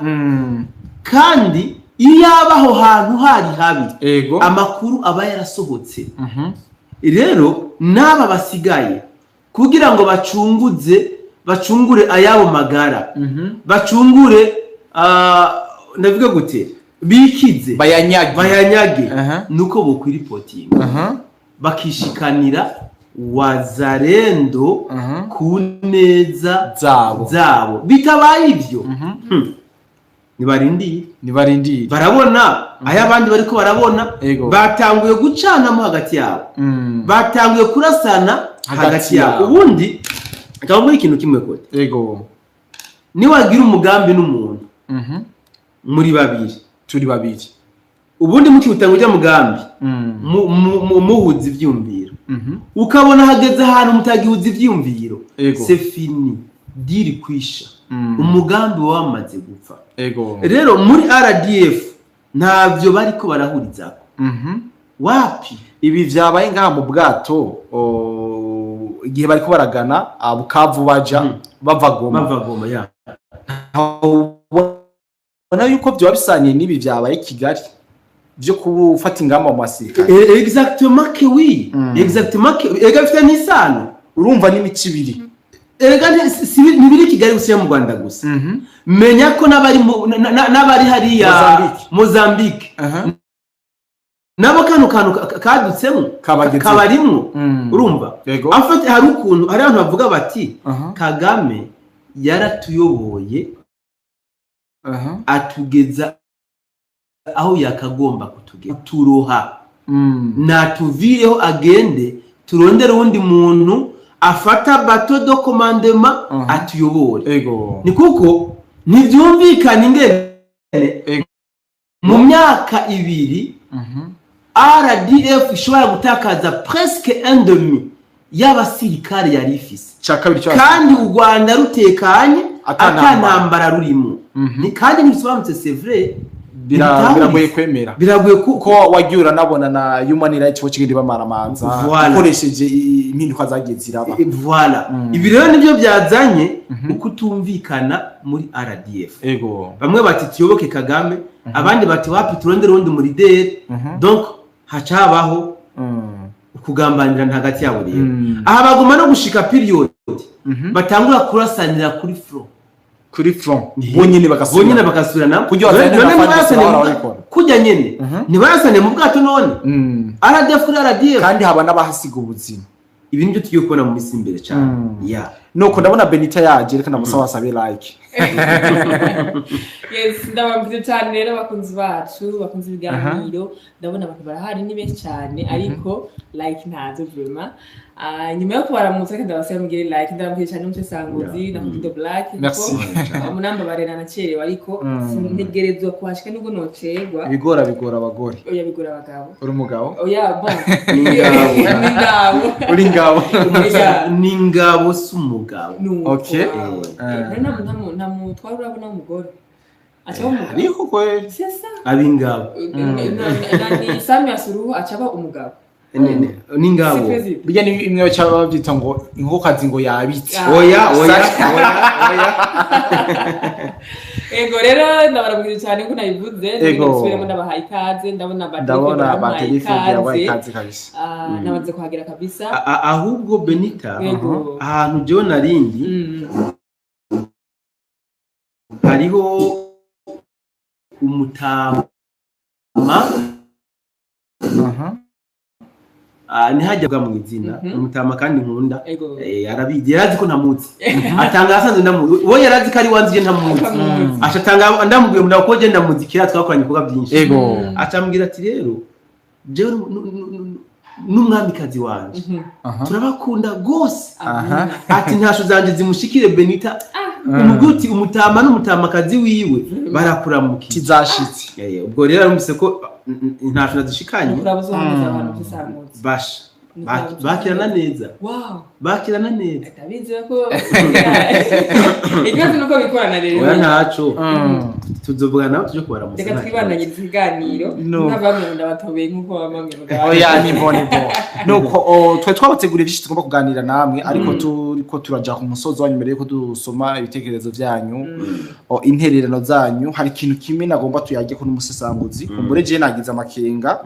kandi iyo abaho hantu hari habi amakuru aba yarasohotse rero naba basigaye kugira ngo bacungure ayabo magara bacungure ndavuga gute bikize bayanyage nuko bokwiripotinga bakishikanira wazarendo ku neza zabo bitabaye ibyo nibarindire barabona ayabandi bariko barabona batanguye gucanamo hagati yabo batanguye kurasana hagati yabo ubundi akaba muri ikintu kimwe kote ni wagira umugambi n'umuntu muri babiri turi babiri ubundi mukibutanga ujya mugambi muhuza ivyumviro ukabona hageze ahantu mutagihuza ivyumviro c'est fini diri kwisha umugambi wamaze gupfa rero muri RDF ntavyo bariko barahurizako wapi ibi vyabaye ngaha mu bwato igihe bariko baragana Bukavu baja bava Goma ya bona yuko byo bisaniye nibi vyabaye Kigali byo kubufata ingamba mu basirikare exactement que oui exactement que egafite nisano urumva n'imici ibiri nibiri Kigali gusa mu Rwanda gusa menya ko nabari hariya Mozambique nabo kantu kadutsemo kabarimwo urumva afite hari ukuntu hari abantu bavuga bati Kagame yaratuyoboye atugeza aho yakagomba kutugeza turoha natuvireho agende turondera undi muntu afata bato do commandement atuyobore ni kuko ntibyumvikana ingene mu myaka ibiri RDF ishobora gutakaza presque 1/2 y'abasirikare yari ifise kandi u Rwanda rutekanye atanambara rurimo ni kandi nibisobanutse c'est vrai biragoye kwemera biragoye kuko wagiura nabona na Human Rights Watch gindi bamaramanza ukoresheje impinduka zagiye ziraba ibi rero nibyo byazanye ukutumvikana muri RDF bamwe bati tuyoboke Kagame abandi bati wapi turondera undi muri DL donc hacabaho ukugambanira hagati yabo rero aha baguma no gushika period batangura kurasanira kuri front bonyine bakasubirana kujya nyene nibarasane mu bwato none RDF kuri RDF kandi haba n'abahasiga ubuzima ibi nibyo tugiye kubona mu misi imbere cyane nuko ndabona Benita yaje reka namusaba asabe like yes ndababwiye cyane rero bakunzi bacu bakunzi ibiganiro ndabona abantu barahari ni benshi cyane ariko like ntazo vraiment nyuma yo kubaramutsa kandi ndabasaba mugire like ndababwiye cyane umutse sanguzi na Kudo Black umunamba barena na cerewe ariko sintegerezwa kwashika nubwo nocerwa bigora abagore oya bigora abagabo uri umugabo oya bon uri ngabo ni ngabo sumugabo okay nta twari urabona umugore acaba umugabo ariko kwe sesa abingabo ni Samia Suluhu acaba umugabo ni ngabo bijya ni imwe cyaba babyita ngo inkokazi ngo yabitse oya ego rero ndabarabwira cyane ko nabivuze ndabisubiremo ndabahaye ikaze ndabona bahaye ikaze kabisa nabanze kuhagera kabisa ahubwo Benita ahantu John Narindi hariho umutamu umutama ntihajya bwa mu izina umutama kandi nkunda arabizi yarazi ko ntamutse atanga asanze ndamuzi uwo yarazi ko ari wanzi je ntamuzi acatanga ndamubwiye munda ko je ndamuzi kira twakoranye kuga byinshi acambwira ati rero je n'umwamikazi wanje turabakunda gose ati ntasho zanje zimushikire Benita umuguti umutama n'umutamakazi wiwe barakuramuka kizashitse ubwo rero arumvise ko ntasho nazishikanye basha bakirana neza bakirana neza atabizi ko ikibazo nuko bikorana rero oya ntaco tuzovuga nawe tuje kubara mu reka twibananyiriza ikiganiro n'abamwe ndabatobeye nkuko bamwe oya ni bone nuko twe twabateguriye byinshi tugomba kuganira namwe ariko turiko turaja ku musozo wanyu mbere yuko dusoma ibitekerezo byanyu intererano zanyu hari ikintu kimwe nagomba tuyage ko n'umusesanguzi kumbure je nagize amakenga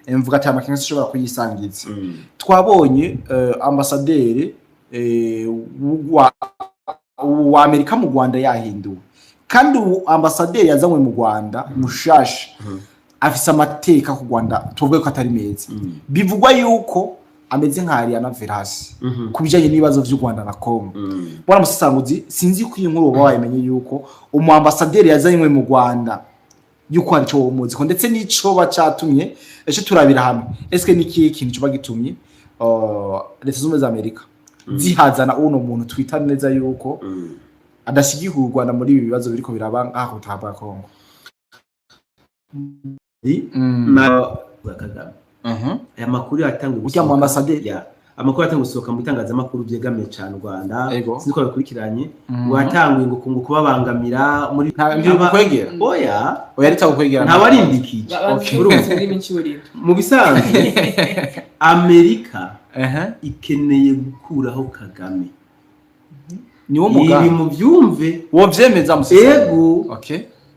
mvuga ati amakenga sishobora kuyisangiza twabonye ambasaderi wa Amerika mu Rwanda yahinduwe kandi ambasaderi yazanywe mu Rwanda mushasha afise amateka ku Rwanda tuvuge ko atari meza bivugwa yuko ameze nka Ariana Verasi kubijanye n'ibibazo by'u Rwanda na Kongo bora musesanguzi sinzi ko iyi nkuru baba yamenye yuko umu ambasaderi yazanywe mu Rwanda yuko ari cyo umuzi ko ndetse n'ico bacatumye ejo turabira hamwe eske niki kintu cyo bagitumye leta z'umwe za Amerika zihazana uno muntu twita neza yuko adashigiye u Rwanda muri ibi bibazo biriko biraba ngaho utaba Kongo Kagame aya makuru yatangiye gusohoka mu ambasaderi amakuru yatangiye gusohoka mu itangazamakuru byegamiye cyane u Rwanda siniko bakurikiranye watangiye ngo kubabangamira muri kwegera oya rita kwegera nta warindikije mu bisanzwe Amerika ikeneye gukuraho Kagame niwo muganga ibi mu byumve wo vyemeza musese ego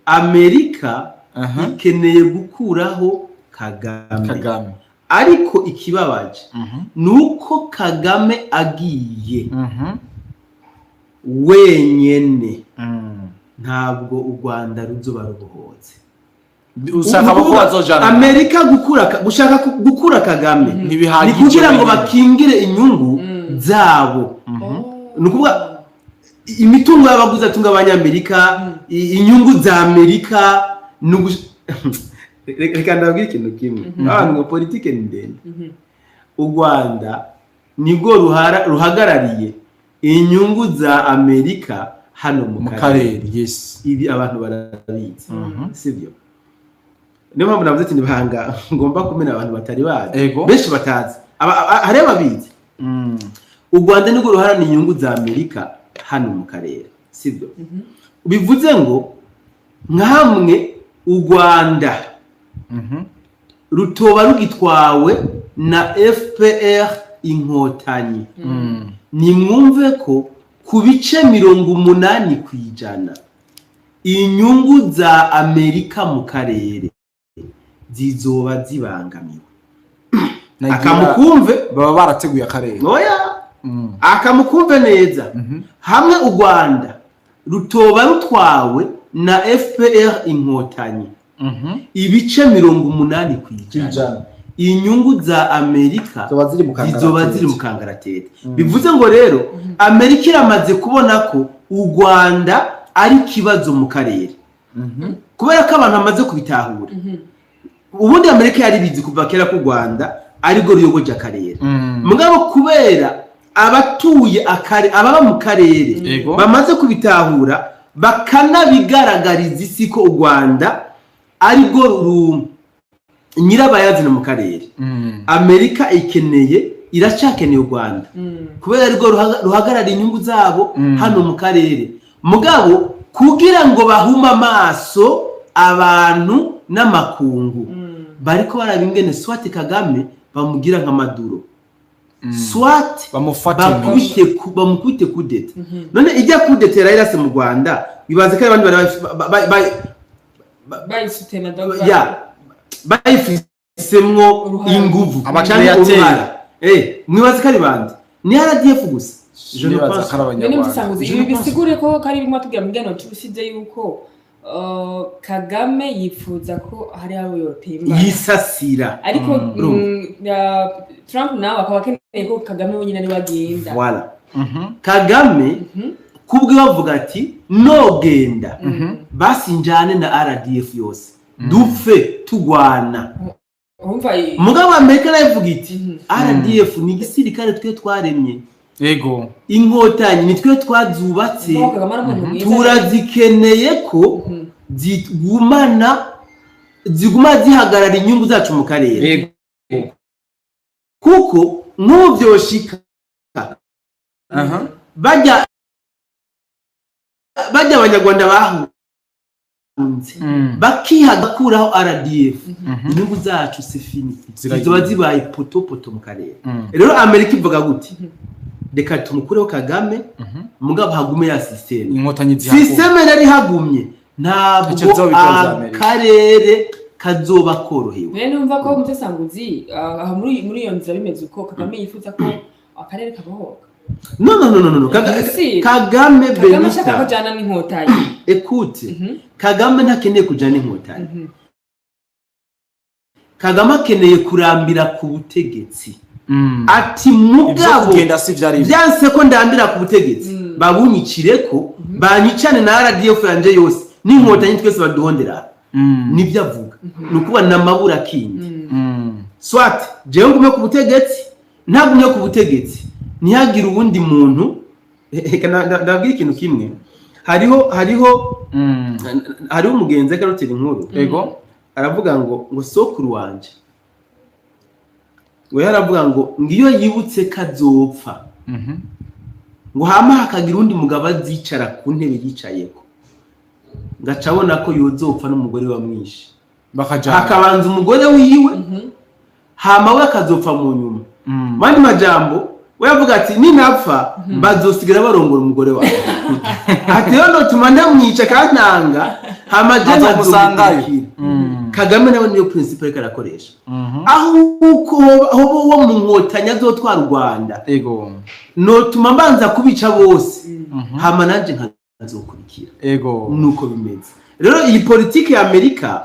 Amerika ikeneye gukuraho Kagame ariko ikibabaje nuko Kagame agiye wenyene ntabwo u Rwanda ruzoba rubohotse usaka bako bazojana Amerika gushaka gukura Kagame ni kugira ngo bakingire inyungu zabo nukuvuga imitungo y'abaguzi atunga abanyamerika inyungu za Amerika reka ndabwira ikintu kimwe abantu ngo politike ni ndende u Rwanda nibwo ruhagarariye inyungu za Amerika hano mu karere yes ibi abantu barabizi sivyo niyo mpamvu navuze ati nibanga ngomba kumena abantu batari bazi benshi batazi hari ababizi u Rwanda nibwo ruharana inyungu za Amerika hano mu karere sivyo bivuze ngo nkamwe u Rwanda rutoba rugitwawe na FPR inkotanyi ni mwumve ko ku bice 80% inyungu za Amerika mu karere zizoba zibangamiwe akamukumve baba barateguye akarere oya akamukumve neza hamwe u Rwanda rutoba rutwawe na FPR inkotanyi ibice 80% inyungu za Amerika zizoba ziri mu kangaratete bivuze ngo rero Amerika iramaze kubona ko u Rwanda ari kibazo mu karere kubera ko abantu bamaze kubitahura ubundi Amerika yari bizi kuva kera ko u Rwanda ari go ruyogoje akarere mugabo kubera abatuye ababa mu karere bamaze kubitahura bakanabigaragariza isi ko u Rwanda ari go nyirabayazina mu karere Amerika ikeneye iracakeneye u Rwanda kubera ari go ruhagarara inyungu zabo hano mu karere mugabo kugira ngo bahuma amaso abantu n'amakungu bariko barabingene swati Kagame bamugira nka Maduro swati bamukubite kudeta none ijya kudetera irase mu Rwanda bibaze ko abandi bayifisemwo inguvu mwibaze ko ari bande ni RDF gusa ibi bisigure ko kari bimwe tugira mugeno cyushije yuko Kagame yifuza ko hari abo yotemba yisasira ariko Trump nawe akaba akeneye ko Kagame wenyine ari wagenda voilà Kagame kubwe bavuga ati no genda basi njane na RDF yose dupfe tugwana mugabo Amerika nayivuga iti RDF ni igisirikare twe twaremye yego inkotanyi ni twe twazubatse turazikeneye ko ziguma zihagarara inyungu zacu mu karere kuko nk'ubyoshika bajya abanyarwanda bahunze bakihagakuraho RDF inyungu zacu sefini zizoba zibaye poto mu karere rero Amerika ivuga gute reka tumukureho Kagame mugabo hagume ya systeme yari hagumye ntabwo akarere kazoba korohewe rero numva ko Mutesanguzi aha muri iyo nzira bimeze uko Kagame yifuza ko akarere kabohoka no Kagame ashaka kujana n'inkotanyi écoute Kagame ntakeneye kujana n'inkotanyi Kagame akeneye kurambira ku butegetsi ati mugabo byanse ko ndambira ku butegetsi babunyicire ko banyicane na RDF yanje yose n'inkotanyi twese baduhondera nibyo avuga nukuba namabura kindi swat jewe ngume ku butegetsi ntagumye ku butegetsi ntiyagira ubundi muntu ndabwira ikintu kimwe hariho umugenzi akarutira inkuru yego aravuga ngo sokuru wanje we aravuga ngo ngiyo yibutse kazopfa ngo hama hakagira undi mugabo azicara ku ntebe yicayeko ngacabona ko yozopfa n'umugore wa mwishi hakabanza umugore wiwe hama we akazopfa mu nyuma mandi majambo we yavuga ati ninapfa bazosigira barongora umugore wawe ati yo tumanda mwica kantanga hama je bazomusangayo Kagame nawe niyo principle karakoresha aho uko wo mu nkotanya zotwara Rwanda ego no tumambanza kubica bose hama nanje nkazokurikira ego nuko bimeze rero iyi politiki ya Amerika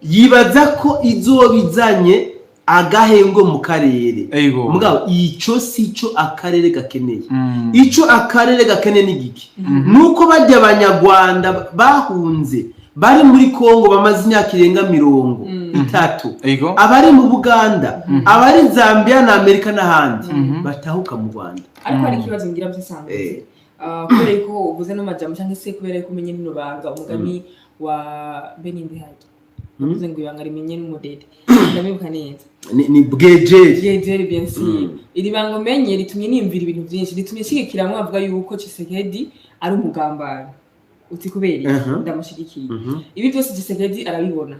yibaza ko izobizanye agahengo mu karere mugabo ico sico akarere gakeneye ico akarere gakeneye n'igiki nuko bajya abanyarwanda bahunze bari muri Kongo bamaze imyaka irenga 30 abari mu Buganda abari Zambia na Amerika n'ahandi batahuka mu Rwanda ariko ari kibazo ngira Mutesanguzi kubera ko uvuze no majambo cyangwa se kubera ko umenye n'urubanga umugani wa Beninde Haji uvuze ngo ibanga rimenye n'umudede ndabibuka neza ni bwejeri bien sûr iri banga umenye ritumye nimvira ibintu byinshi ritumye shigikira mwe avuga yuko Tshisekedi ari umugambara uti kubera ndamushigikiye ibi byose Tshisekedi arabibona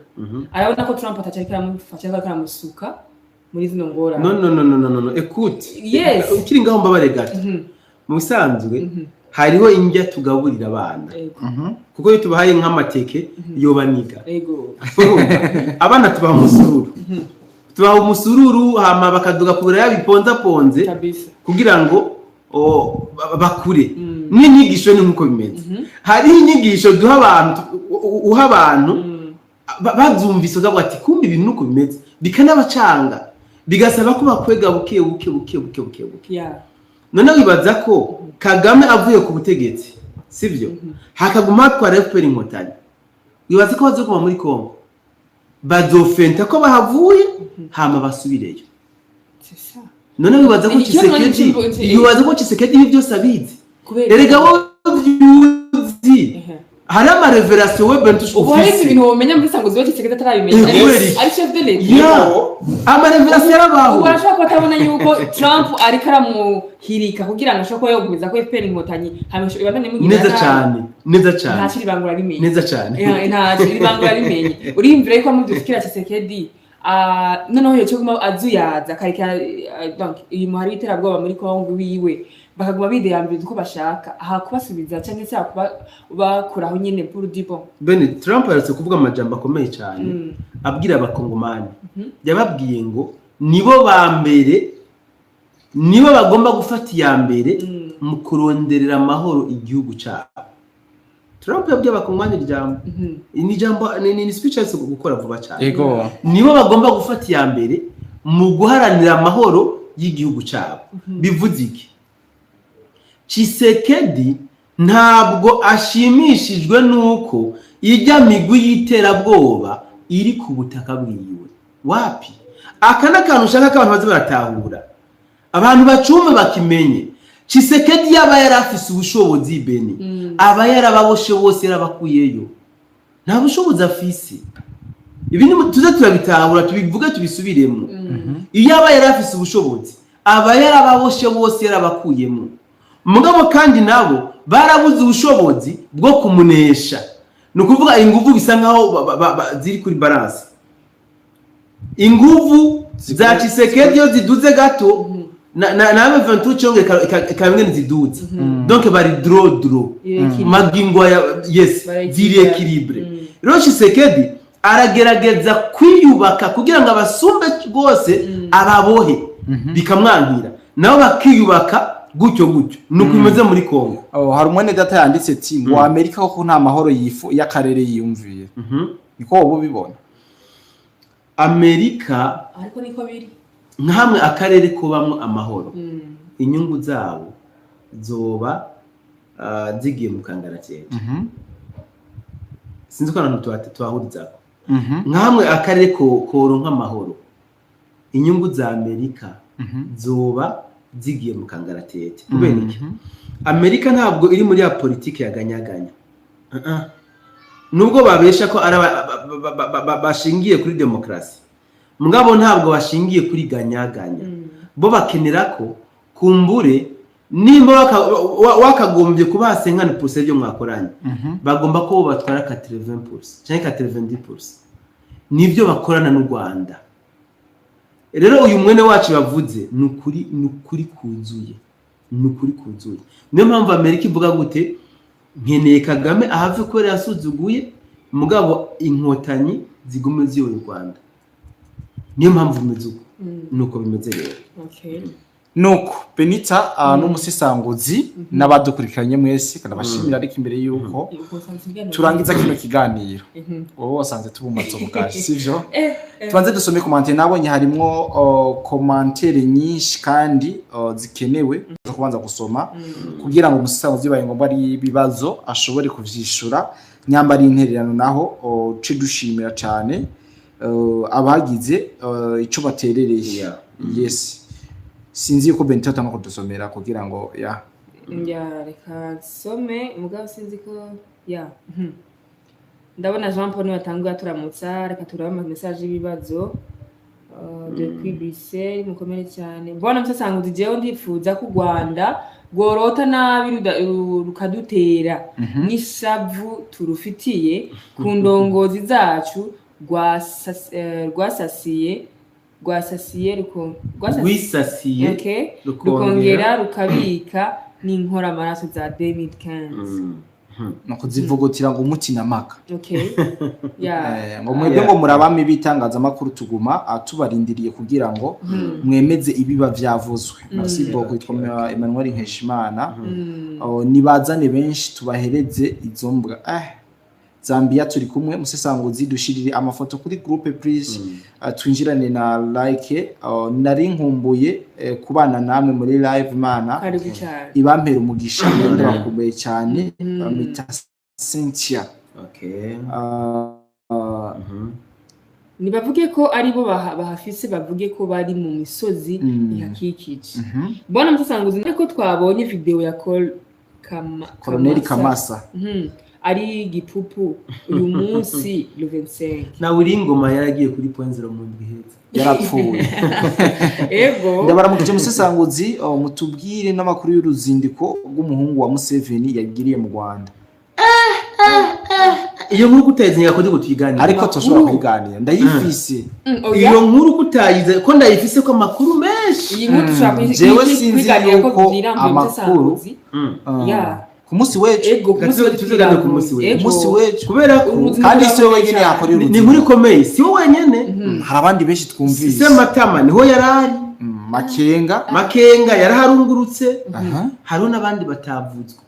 arabona ko Trump atacari karamufasha karamusuka muri zino ngora no écoute yes ukiri ngaho mbabare gato mu bisanzwe hariho indya tugaburira abana kuko iyo tubahaye nk'amateke yobaniga abana tubaha umusururu hama bakaduga kubura yabiponza ponze kugira ngo bakure n'inyigisho ni nkuko bimeze hari inyigisho duha abantu bazumvise ugavuga ati kumbe ibintu nuko bimeze bikanabacanga bigasaba ko bakwega buke none wibaza ko Kagame avuye ku butegetsi sivyo hakaguma kwa FPR inkotanyi wibaza ko bazokoma muri Kongo bazofenta ko bahavuye hama basubireyo none wibaza ko Tshisekedi ibi byose abizi erega wowe byuzi hari ama revelation we bentush office ibintu womenya muri Sanguzi we Tshisekedi atarabimenya ari chef de l'État ama revelation yarabaho urashaka ko atabona yuko Trump ari karamuhirika kugira ngo ashobore yogumiza ko FPR inkotanyi hamisho ibandane mugira neza cyane ntashiri bangura rimenye neza cyane ntashiri bangura rimenye urimvire ko mu byukira Tshisekedi noneho yo cyo kuma azuyaza karika donc iyi muhari iterabwoba muri Kongo wiwe bakaguma bideyambira uko bashaka aha kubasubiza cyangwa se bakuraho nyine pour du bon Trump yaretse kuvuga amajambo akomeye cyane abwira abakongomani yababwiye ngo nibo bagomba gufata iya mbere mu kuronderera amahoro igihugu cyabo Trump yabwiye abakongomani ijambo ni ijambo ni speech yose gukora vuba cyane Ego. nibo bagomba gufata iya mbere mu guharanira amahoro y'igihugu cyabo bivuze iki Tshisekedi ntabwo ashimishijwe nuko ijya migwi y'iterabwoba iri ku butaka bwiwe wapi aka nakantu ushaka ko abantu baze baratahura abantu bacume bakimenye Tshisekedi yaba yarafise ubushobozi beni aba yarababoshe bose yarabakuyeyo nta bushobozi afise ibindi tuze turabitahura tubivuge tubisubiremo iyo aba yarafise ubushobozi aba yarababoshe bose yarabakuyemo mugabo kandi nabo barabuze ubushobozi bwo kumunesha no kuvuga inguvu bisa nkaho ziri kuri balance inguvu za Tshisekedi yo ziduze gato na 23 chonge kamwe ziduze donc bari draw magingo ya yes ziri equilibre rero Tshisekedi aragerageza kwiyubaka kugira ngo abasumbe rwose ababohe bikamwangira nabo bakiyubaka gutyo nuko imeze muri Kongo hari umwene data yanditse ati ngo Amerika ko nta mahoro yifu y'akarere yiyumviye niko wowe ubibona Amerika ariko niko biri nkamwe akarere kubamwe amahoro inyungu zabo zoba zigiye mu kangaratete sinzi ko abantu twahuriza nkamwe akarere koronka amahoro inyungu za Amerika zoba zigiye mu kangaratete kubera iki Amerika ntabwo iri muri ya politike yaganyaganya nubwo babesha ko bashingiye kuri demokrasi mugabo ntabwo bashingiye kuri ganyaganya bo bakenera ko kumbure nimba wakagombye kuba 50% byo mwakoranye bagomba ko batwara 80% cyangwa 90% nibyo bakorana n'u Rwanda rero uyu mwene wacu bavuze nukuri kuzuye niyo mpamvu Amerika ivuga gute nkeneye Kagame ahave ko yasuzuguye mugabo inkotanyi zigume ziyo u Rwanda niyo mpamvu bimezuko nuko bimeze rero nuko Benita n'umusisanguzi n'abadukurikiranye mwese kanabashimira ariko imbere yuko turangiza kino kiganiro wowe wasanze tubumatse bugaje sivyo tubanze dusome commentaire nabonye harimo commentaire nyinshi kandi zikenewe zo kubanza gusoma kugira ngo umusisanguzi baye ngo bari bibazo ashobore kuvyishura nyambari intererano naho ce dushimira cyane abagize ico baterereye yes sinzi yuko Benita atanga kudusomera kugira ngo ya reka some mugabo sinzi ko ndabona Jean Paul watanguye turamutsa reka turaba message y'ibibazo de kwibise mukomere cyane mbona msasanguzi jewe ndifuza ku Rwanda gorota nabi rukadutera n'ishavu turufitiye ku ndongozi zacu rwasasiye rukongera rukabika n'inkora amaraso za 2015 no kuzivugutira ngo umutina maka ngo mwebwe ngo murabami bitangazamakuru tuguma atubarindiriye kugira ngo mwemeze ibiba vyavuzwe merci beaucoup itwa Emmanuel Nkeshimana nibazane benshi tubahereze izo mbwa Zambia turi kumwe musesanguzi dushirire amafoto kuri groupe please twinjirane na like nari nkumbuye kubana namwe muri live mana ibampera umugisha ndabakumbuye cyane bamita Cynthia nibavuge ko ari bo bahafise bavuge ko bari mu misozi ihakikije bona musesanguzi niko twabonye video ya Colonel Kamasa ari gipupu uyu munsi le 25 na uri ngoma yaragiye kuri point 0 mu biheza yarapfuye ndabaramukije musesanguzi mutubwire n'amakuru y'uruzindiko rw'umuhungu wa Museveni yagiriye mu Rwanda iyo nkuru kutayizinga ko tuyiganira ariko toshobora kuyiganira ndayifise iyo nkuru kutayize ko ndayifise ko amakuru menshi iyi nkuru tushaka jewe sinzi yuko amakuru ku munsi wecu tuzogana ku munsi wecu kubera ko kandi si wowe wenyine yakora uruzindiko ni muri komeye si wowe wenyine hari abandi benshi twumvise se Matama niho yarari Makenga yaraharungurutse hariho n'abandi batavuzwe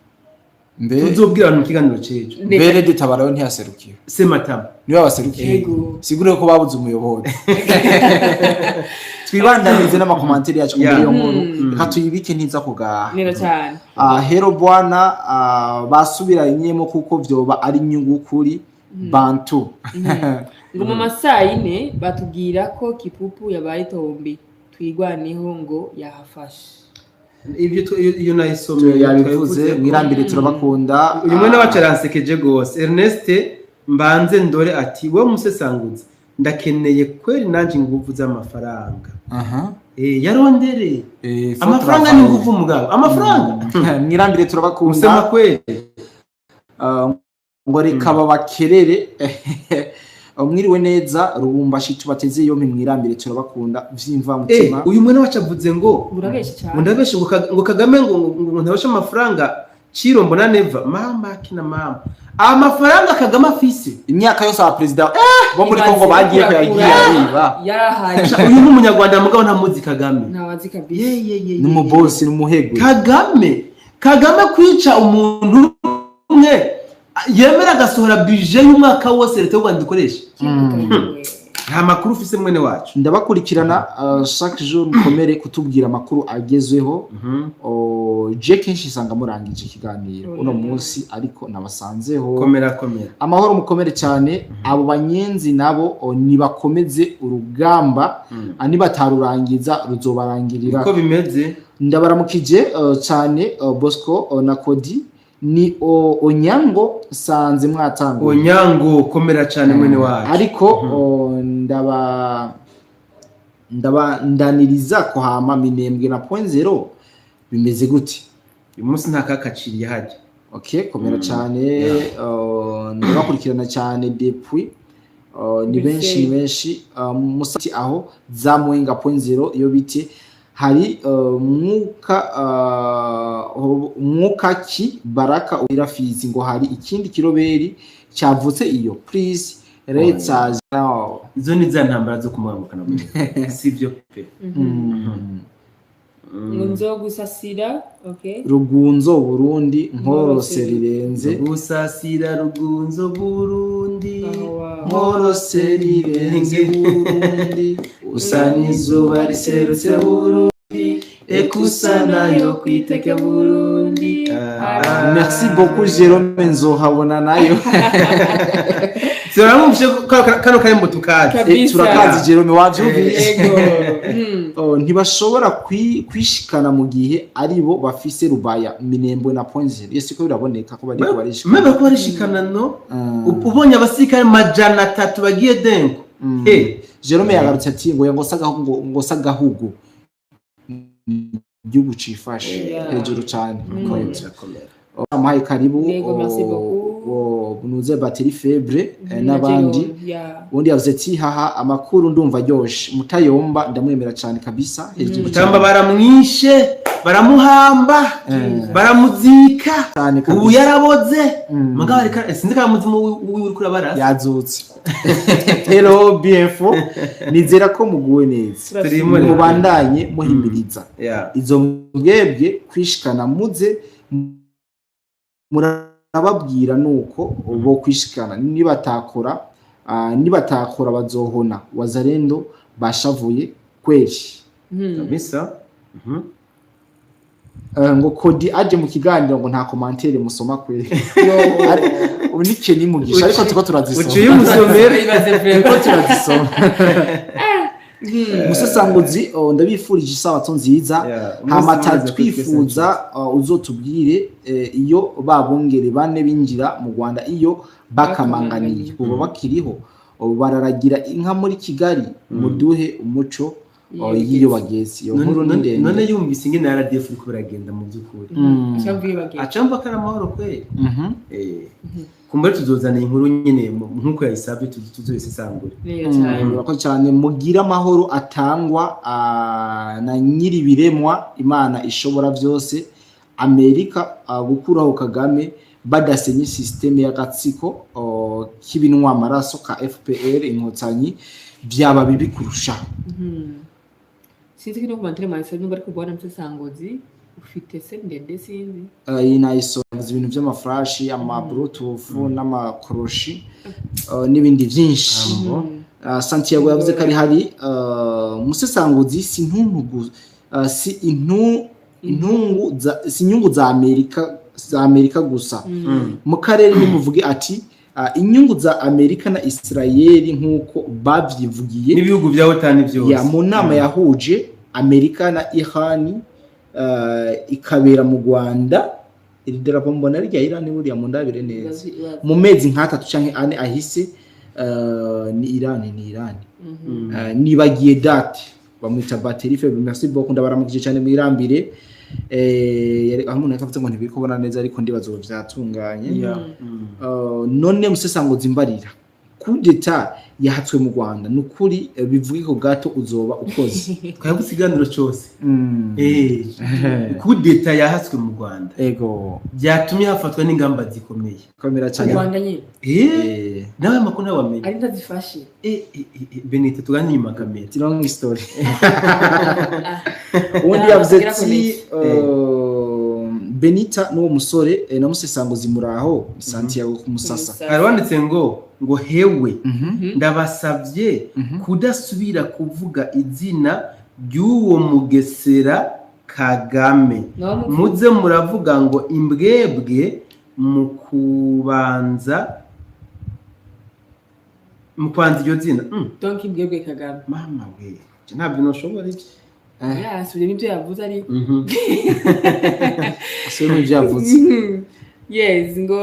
tuzobwira abantu mu kiganiro cejo mbere dutabaraho ntiyaserukiye Sematama niwe abaserukiye Yego. sigure ko babuze umuyobozi twibandanize n'amakomantere yacu muri iyo nkuru reka tuyibike ntiza kugaha neza cyane hero bwana basubiranyemo kuko vyoba ari inyungu kuri bantu ngo mu masaha yine batubwira ko Kipupu yabaye tombi twigwaneho ngo yahafashe iyo nayisomye yabivuze mwirambire turabakunda uyu mwana wacu aransekeje gose Ernest mbanze ndore ati we musesanguza ndakeneye kweri nanje inguvu z'amafaranga yarondere amafaranga ni nguvu mugabo amafaranga mwirambire turabakunda usema kweri ngo reka babakerere mwiriwe neza Rubumbashi tubateze yompi mwirambire turabakunda vyimva mutima uyu mwana wacu avuze ngo urabeshe cyane ndabeshe ngo Kagame ngo ntabasha amafaranga ciro mbona neva mama kina mama amafaranga Kagame afise imyaka yose aba president bo muri Kongo bagiye ko yagiye ariba yarahaye uyu n'umunyarwanda mugabo ntamuzi Kagame ntawazi kabisa ni mu boss ni umuhego Kagame kwica umuntu umwe yemera agasohora budget y'umwaka wose leta y'u Rwanda ikoresha nta makuru ufise mwene wacu ndabakurikirana chaque jour mukomere kutubwira amakuru agezweho je kenshi sanga murangije ikiganiro uno munsi ariko nabasanzeho komera amahoro mukomere cyane abo banyenzi nabo nibakomeze urugamba ani batarurangiza ruzobarangirira uko bimeze ndabaramukije cyane Bosco na Kodi ni Onyango sanze mwatango Onyango komera cyane mwene wacu ariko ndaniriza ko hama Minembwe na point 0 bimeze gute uyu munsi nta kakaciriye haje okay komera cyane ndabakurikirana cyane depuis ni benshi musati aho zamwenga point 0 iyo biti hari mwuka ki baraka urafizi ngo hari ikindi kiroberi cyavutse iyo please let's izo ni za ntambara zo kumwamukana sivyo pe nzo gusasira okay Rugunzo Burundi nkorose rirenze gusasira Rugunzo Burundi nkorose rirenze Burundi usanizuba riserutse Burundi ekusana yo kwiteke Burundi merci beaucoup Jérôme nzohabona nayo Turamumvise kano kari mu tukazi turakazi Jérôme wavyumvise ntibashobora kwishikana mu gihe aribo bafise Rubaya Minembwe na point 0 yesi ko biraboneka ko bari barishikana mebe ko barishikana no ubonye abasirikare majana 3 bagiye dengo Jérôme yagarutse ati ngo sagahugu igihugu cifashe hejuru cyane amaye karibu bunuze bateri febre n'abandi undi yavuze ati haha amakuru ndumva ryoshe Mutayomba ndamwemera cyane kabisa hejuru Mutamba baramwishe baramuhamba baramuzika ubu yaraboze mugabo ariko sinzi ka muzimu uri kurabara yazutse hello bfo nizera ko muguwe neza mubandanye muhimiriza izo mbwebwe kwishikana muze murababwira nuko bo kwishikana nibatakora bazohona wazarendo bashavuye kweli kabisa ngo Kodi aje mu kiganiro ngo nta commentaire musoma kweli ubu nike ni mugisha ariko tuko turazisoma uciye umusomere tuko turazisoma musesanguzi ndabifurije isabato nziza hamata twifuza uzotubwire iyo babongere bane binjira mu Rwanda iyo bakamanganiye ubu bakiriho bararagira inka muri Kigali muduhe umuco yiyo bageze iyo nkuru ndende none yumvise ingene na RDF uri kubiragenda mu byukuri acamba karamahoro kwe kumbere tuzozana inkuru nyene nkuko yayisabye tuzoyisesangura bako cyane mugira amahoro atangwa na nyiri biremwa Imana ishobora byose Amerika gukuraho Kagame badasenye systeme y'agatsiko kibinwa amaraso ka FPR inkotanyi byaba bibi kurusha sinzi kino kumantere myself nubwo ari kubona msesangozi ufite sendede sinzi iyi nayisoza ibintu by'amaflash ama bluetooth n'amakoroshi n'ibindi byinshi. Santiago yavuze ko ari hari umusesanguzi si intungu si inyungu za Amerika gusa mu karere nimuvuge ati inyungu za Amerika na Israel nk'uko babyivugiye n'ibihugu bya OTAN byose ya mu nama yahuje Amerika na Iran ikabera mu Rwanda. Iri darapo mbona rya Iran buriya mu ndabire neza mu mezi nk'atatu canke ane ahise. Ni Iran nibagiye date bamwita batterie faible. Merci beaucoup ndabaramukije cyane mwirambire aho umuntu akavuze ngo ntibiri kubona neza ariko ndibaza ubu byatunganye. None musesanguzi mbarira kudeta yahatswe mu Rwanda nukuri bivuge ko gato uzoba ukoze twayavuze iganiro cyose kudeta yahatswe mu Rwanda ego byatumye hafatwa n'ingamba zikomeye komera cyane Rwanda nyine nawe makuru nawe wamenye ari ndazifashe Benito tugane nyuma kamera long story undi yavuze ati Benita n'uwo musore na musesanguzi muraho Santiago kumusasa arwanditse ngo hewe ndabasabye kudasubira kuvuga izina ry'uwo Mugesera Kagame muze muravuga ngo imbwebwe mu kubanza iryo zina donc imbwebwe Kagame mama we ntabyo noshobora iki yasubye n'ibyo yavuze ari asubye n'ibyo yavuze yes ngo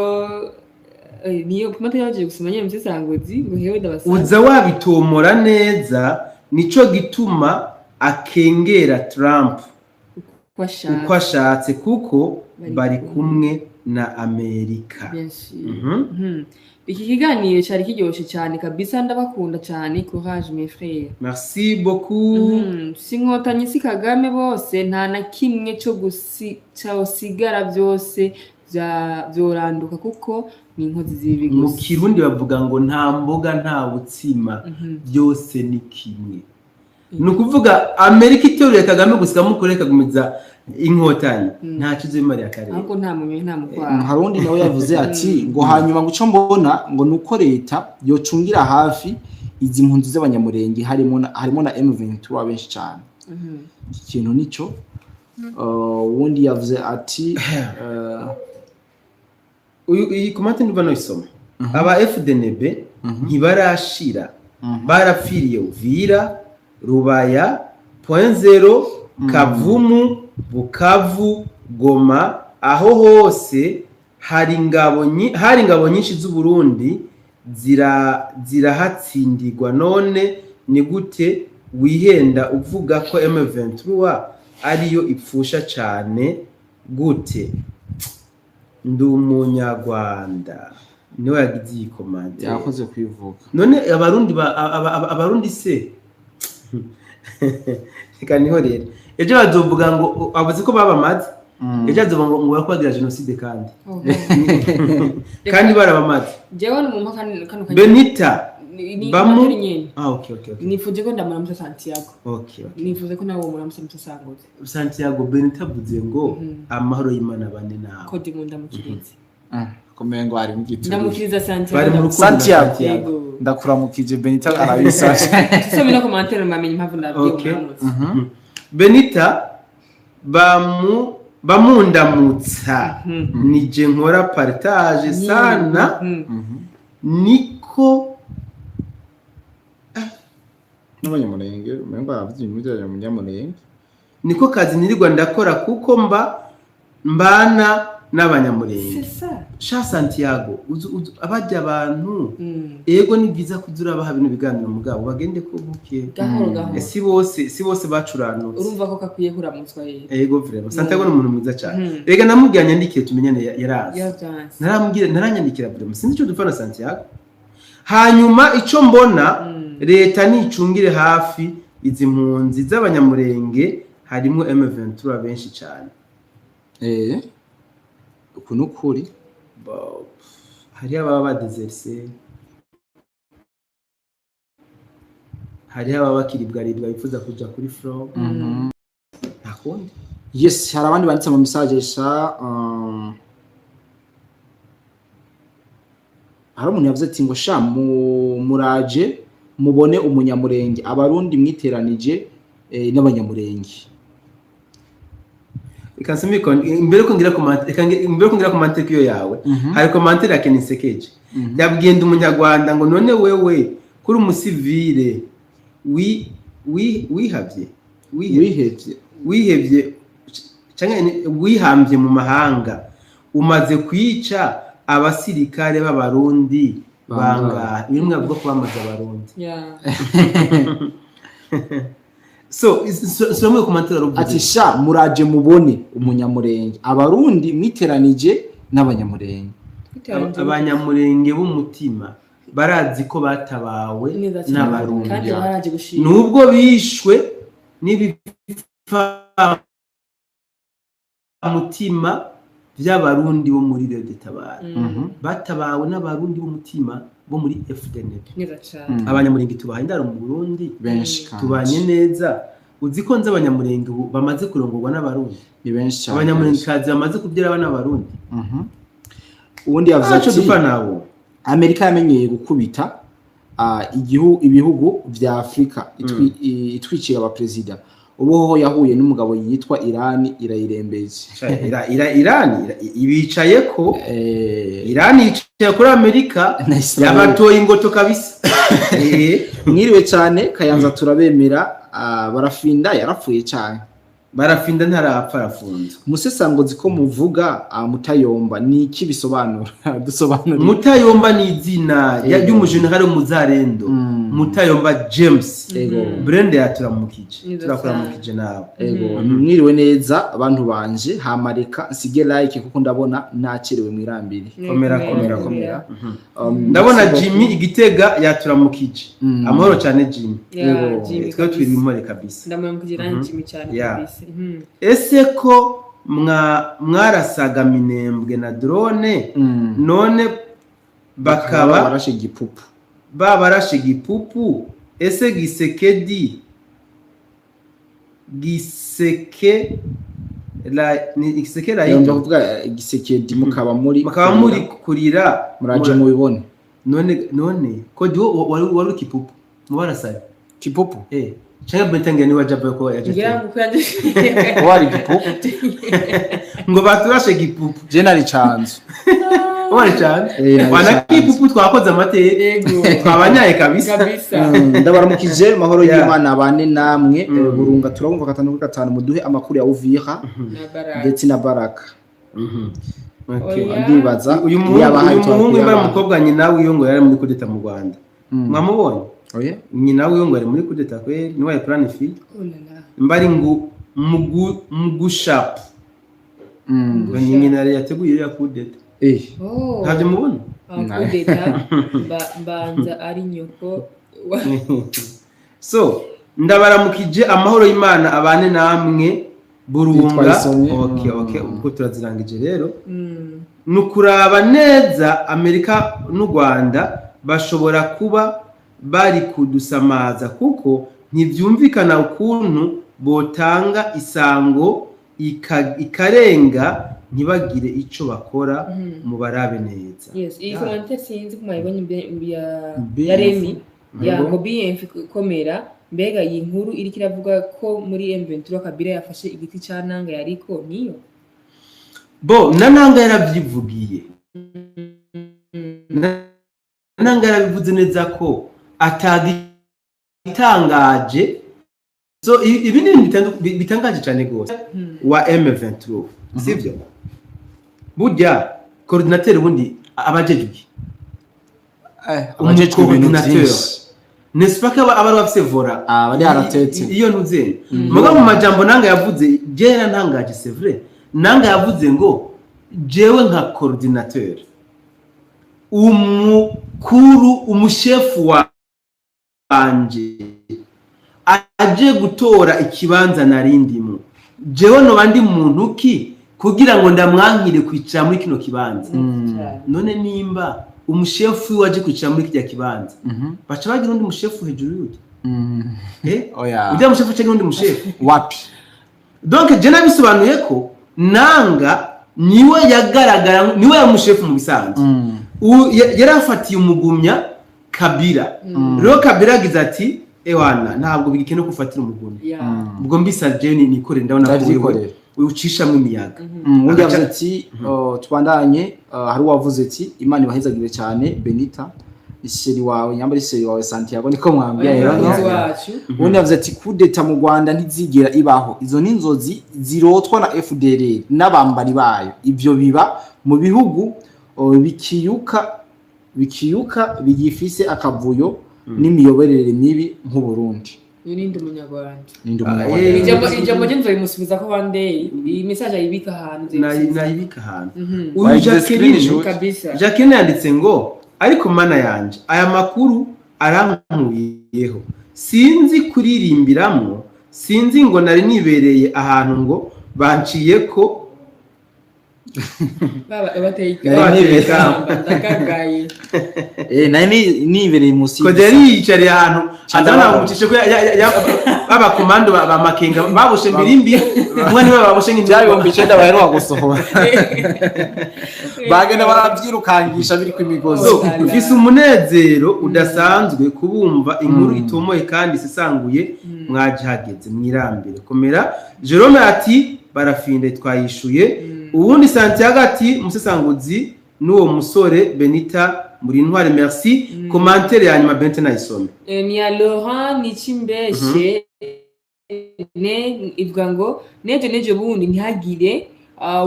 niyo kumata yaje gusoma nyine musesanguzi ngo hewe ndabasaba uza wabitomora neza nico gituma akengera Trump uko ashatse kuko bari kumwe na Amerika. Iki kiganiro cyari kiryoshe cyane kabisa ndabakunda cyane courage mes frères. Merci beaucoup. Sinkotanyi si Kagame bose nta na kimwe cyo sigara byose byoranduka kuko ni inkozi z'ibibi gusa. Mu Kirundi bavuga ngo nta mboga nta butsima byose ni kimwe. Nukuvuga Amerika iteruye Kagame gusa mukoreka gumiza inkotanyi nta kizo bimari akarere ahubwo nta munye nta mukwa harundi nawe yavuze ati ngo hanyuma ngo cyo mbona ngo nuko leta yocungira hafi izi mpunzi z'abanyamurenge harimo na M23 benshi cyane ikintu nico wundi yavuze ati iyi komante ndumva no isoma aba FDNB ntibarashira barapfiriye Uvira Rubaya .0 Kavumu Bukavu Goma aho hose hari ingabo nyinshi z'u Burundi zirahatsindirwa none ni gute wihenda uvuga ko M23 ariyo ipfusha cyane gute ndi umunyarwanda niwe yagize iyi komande yakoze kwivuga none abarundi se kaniho rero ejo bazovuga ngo abazi ko babamaze ejo bazovuga ngo bakwagira genocide kandi barabamaze jewe mu mpaka kano Benita bamu okay nifuje ko ndamara Santiago okay nifuje ko nawe muri musesanguzi Santiago Benita buze ngo amahoro y'Imana bane nawe ko dimunda mukirizi komengo ari mugiti ndamukiriza Santiago ndakuramukije Benita arabisaje tusome no commentaire mamenye impamvu ndabwiye Benita bamundamutsa nije nkora partage sana niko n'abanyamurenge mengo yavuze ibintu by'abanyamurenge niko kazi nirirwa ndakora kuko mbana n'abanyamurenge sha Santiago abajya abantu ego ni byiza kuzura baha ibintu biganiro mugabo bagende ko buke si bose bacuranutse urumva ko kakwiye kuramutswa yeye ego vraiment Santiago ni umuntu mwiza cyane rega namubwiye yandikiye tumenyane yarazi naranyandikira vraiment sinzi cyo dupfana Santiago hanyuma ico mbona leta nicungire hafi izi mpunzi z'abanyamurenge harimo M23 benshi cyane ukuntu kuri hari ababa badezerse hari ababa bakiribwa bifuza kuja kuri flow ntakundi Yes, hari abandi banditse mu message sha hari umuntu yavuze ati ngo sha muraje mubone umunyamurenge abarundi mwiteranije n'abanyamurenge. Ikansumiko imbere ko ngira komante kiyo yawe hari komante yake nisekeje yabwiye umunyarwanda ngo none wewe kuri umusivile wihebye cyangwa wihambye mu mahanga umaze kwica abasirikare b'abarundi banga bimwe bwo kwamaza abarundi. So mwe komantera ruvuze ati sha muraje mubone umunyamurenge abarundi mwiteranije n'abanyamurenge. Abanyamurenge b'umutima barazi ko batabawe n'abarundi kandi baraje gushira nubwo bishwe n'ibipfa mutima by'abarundi bo muri Red Tabara batabawe n'abarundi b'umutima bo muri FDNB. Abanyamurenge tubaha indaro mu Burundi benshi tubanye neza uzi ko nze abanyamurenge bamaze kurongorwa n'abarundi ni benshi cyane abanyamurenge kazi bamaze kubyera abana n'abarundi. Ubundi yavuze ati dupfa nawo Amerika yamenyeye gukubita ibihugu vya Afrika itwicira abapresident ubu yahuye n'umugabo yitwa Irani irayirembeze. Irani ibicaye ko Irani yicaye kuri Amerika yabatoye ingoto kabisa. Mwiriwe cyane Kayanza turabemera barafinda yarapfuye cyane barafinda ntarapfa arafunze. Umusesangozi ko muvuga Mutayomba ni iki bisobanura dusobanura? Mutayomba ni izina y'umujenerali w'umuzarendo Mutayomba James Brenda yaturamukije turakuramukije nawe. Mwiriwe neza abantu banje hamareka nsige like kuko ndabona nakerewe mwirambiri. Komera ndabona Jimmy Igitega yaturamukije amahoro cyane Jimmy. Twe twiri impore kabisa ndamwamukije Jimmy cyane kabisa. Ese ko mwarasaga Minembwe na drone none bakaba barashe igipupu barashe igipupu ese Gisekedi yomba kuvuga Gisekedi mukaba muri kurira muraje mubibone none ko dio wari kipupu mubarasara kipupu cyangwa betanga ni wajaba ko yaje wari gipupu ngo baturashe gipupu general chanzo wari cyane wana kipupu twakoze amateko twabanyaye kabisa ndabaramukije mahoro y'Imana bane namwe burunga turabumva 5 muduhe amakuru ya Uvira ndetse na Baraka. Ndibaza uyu muhungu imba mukobwa nyina wiyo ngo yari muri kudeta mu Rwanda mwamubonye nyina wiyo ngo yari muri kudeta kweli ni waye plan fi mbari ngo mugushap nyina yari yateguye ya kudeta ntabyo mubona kudeta banza ari nyoko. So ndabaramukije amahoro y'Imana abane namwe burunga. Okay ubwo turazirangije rero nukuraba neza Amerika n'u Rwanda bashobora kuba bari kudusamaza kuko ntibyumvikana ukuntu botanga isango ikarenga ntibagire ico bakora mu barabe neza. Yes, iyi komante sinzi ko mwayibonye ya Remy ya BF komera mbega iyi nkuru iri kiravuga ko muri M23 Kabila yafashe igiti ca nanga yariko niyo bo nananga yarabyivugiye nanga yarabivuze neza ko atagitangaje. So ibi ni bitangaje cyane gose wa M23 sivyo burya coordinateur bundi abajejuki coordinateur n'est-ce pas que abari bafise vora bari aratete iyo nuze muga mu majambo nanga yavuze jera ntangaje c'est vrai nanga yavuze ngo jewe nka coordinateur umukuru umushefu wanje aje gutora ikibanza narindimo jewe no bandi muntu ki kugira ngo ndamwankire kwicara muri kino kibanza. None nimba umushefu waje kwicara muri kijya kibanza baca bagira undi mushefu hejuru y'uti oya ujya mushefu cyangwa undi mushefu wapi donc je nabisobanuye ko Nanga niwe yagaragara niwe yamushefu mu bisanzwe yarafatiye umugumya Kabila rero Kabila agize ati ewana ntabwo bigikene kufatira umugumya ubwo mbisavye nikore ndabona ko ucishamwe imiyaga undi yavuze ati tubandanye hari uwavuze ati Imana ibahezagire cyane Benita iseri wawe nyambari iseri wawe Santiago niko mwambye rero undi yavuze ati kudeta mu Rwanda ntizigera ibaho izo ninzozi zirotwa na FDLR n'abambari bayo ivyo biba mu bihugu bikiyuka bigifise akavuyo n'imiyoborere mibi nk'u Burundi Ninde umunyarwanda ijambo genzo imusubiza ko one day iyi message ayibika hanze nayibika hanze uyu Jacqueline yanditse ngo ariko mana yanje aya makuru arankuyeho sinzi kuririmbiramwo sinzi ngo nari nibereye ahantu ngo banciye ko baba bateye nani nibereye musi ko yari yicariye ahantu adana umucishe ko baba komando ba makenga babushe mirimbi umwe babushe nk'ibyo 900 baheruka gusohora bagenda barabyirukangisha biri ku imigozi ufise umunezero udasanzwe kubumva inkuru itomoye kandi sisanguye mwajihageze mwirambire komera Jerome ati barafinde twayishuye ubundi Santiago ati musesanguzi n'uwo musore Benita muri ntware merci commentaire ya nyuma Bente nayisome ni ya Laurent Nichimbeshe ne ivuga ngo neje bundi ntihagire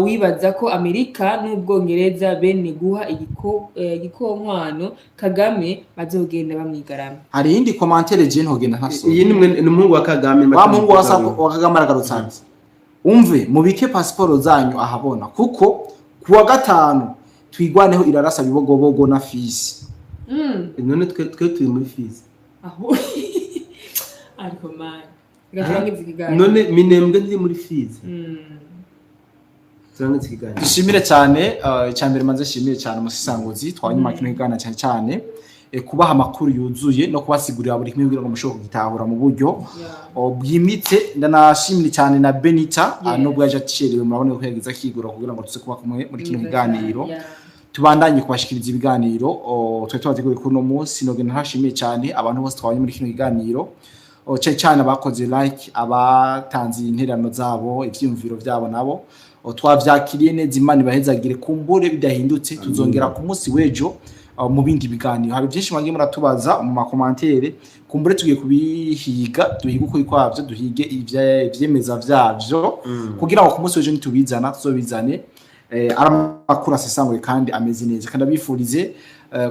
wibaza ko Amerika n'Ubwongereza bene guha igikonkwano Kagame bazogenda bamwigarama hari indi commentaire je ntogenda ntaso iyi ni umuhungu wa Kagame wa muhungu wa Kagame aragarutsanze umve mubike passport zanyu ahabona kuko kuwa gatanu twigwaneho irarasa bibogobogo na Fizi none twe turi muri Fizi aho ariko man gatangize kiganje none minembwe ndi muri Fizi turangize kiganje dushimire cyane cyambere manze shimire cyane umusisanguzi twanyuma kino kigana cyane kubaha amakuru yuzuye no kubasigurira buri kimwe kugira ngo mushobore kugitahura mu buryo bwimitse ndanashimire cyane na Benita nubwo yaje acirewe murabone ko yagize akigura kugira ngo tuze kuba kumwe muri kino kiganiro tubandanye kubashikiriza ibiganiro twe twateguye kuno munsi no gena hashimiye cyane abantu bose twabanye muri kino kiganiro cyane abakoze like abatanze interano zabo ivyumviro byabo nabo twavyakiriye neza Imana ibahezagire kumbure bidahindutse tuzongera ku munsi wejo mu bindi biganiro hari byinshi mwagiye muratubaza mu makomantere kumbure tugiye kubihiga duhiga uko kwavyo duhige ivyemeza vyavyo kugira ngo ku munsi wejo nitubizana tuzobizane aramakuru asesangwe kandi ameze neza kandi abifurize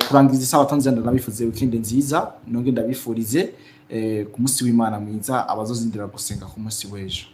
kurangiza isaha tanzania nabifuze weekend nziza nonge ndabifurize ku munsi w'Imana mwiza abazozindira gusenga ku munsi wejo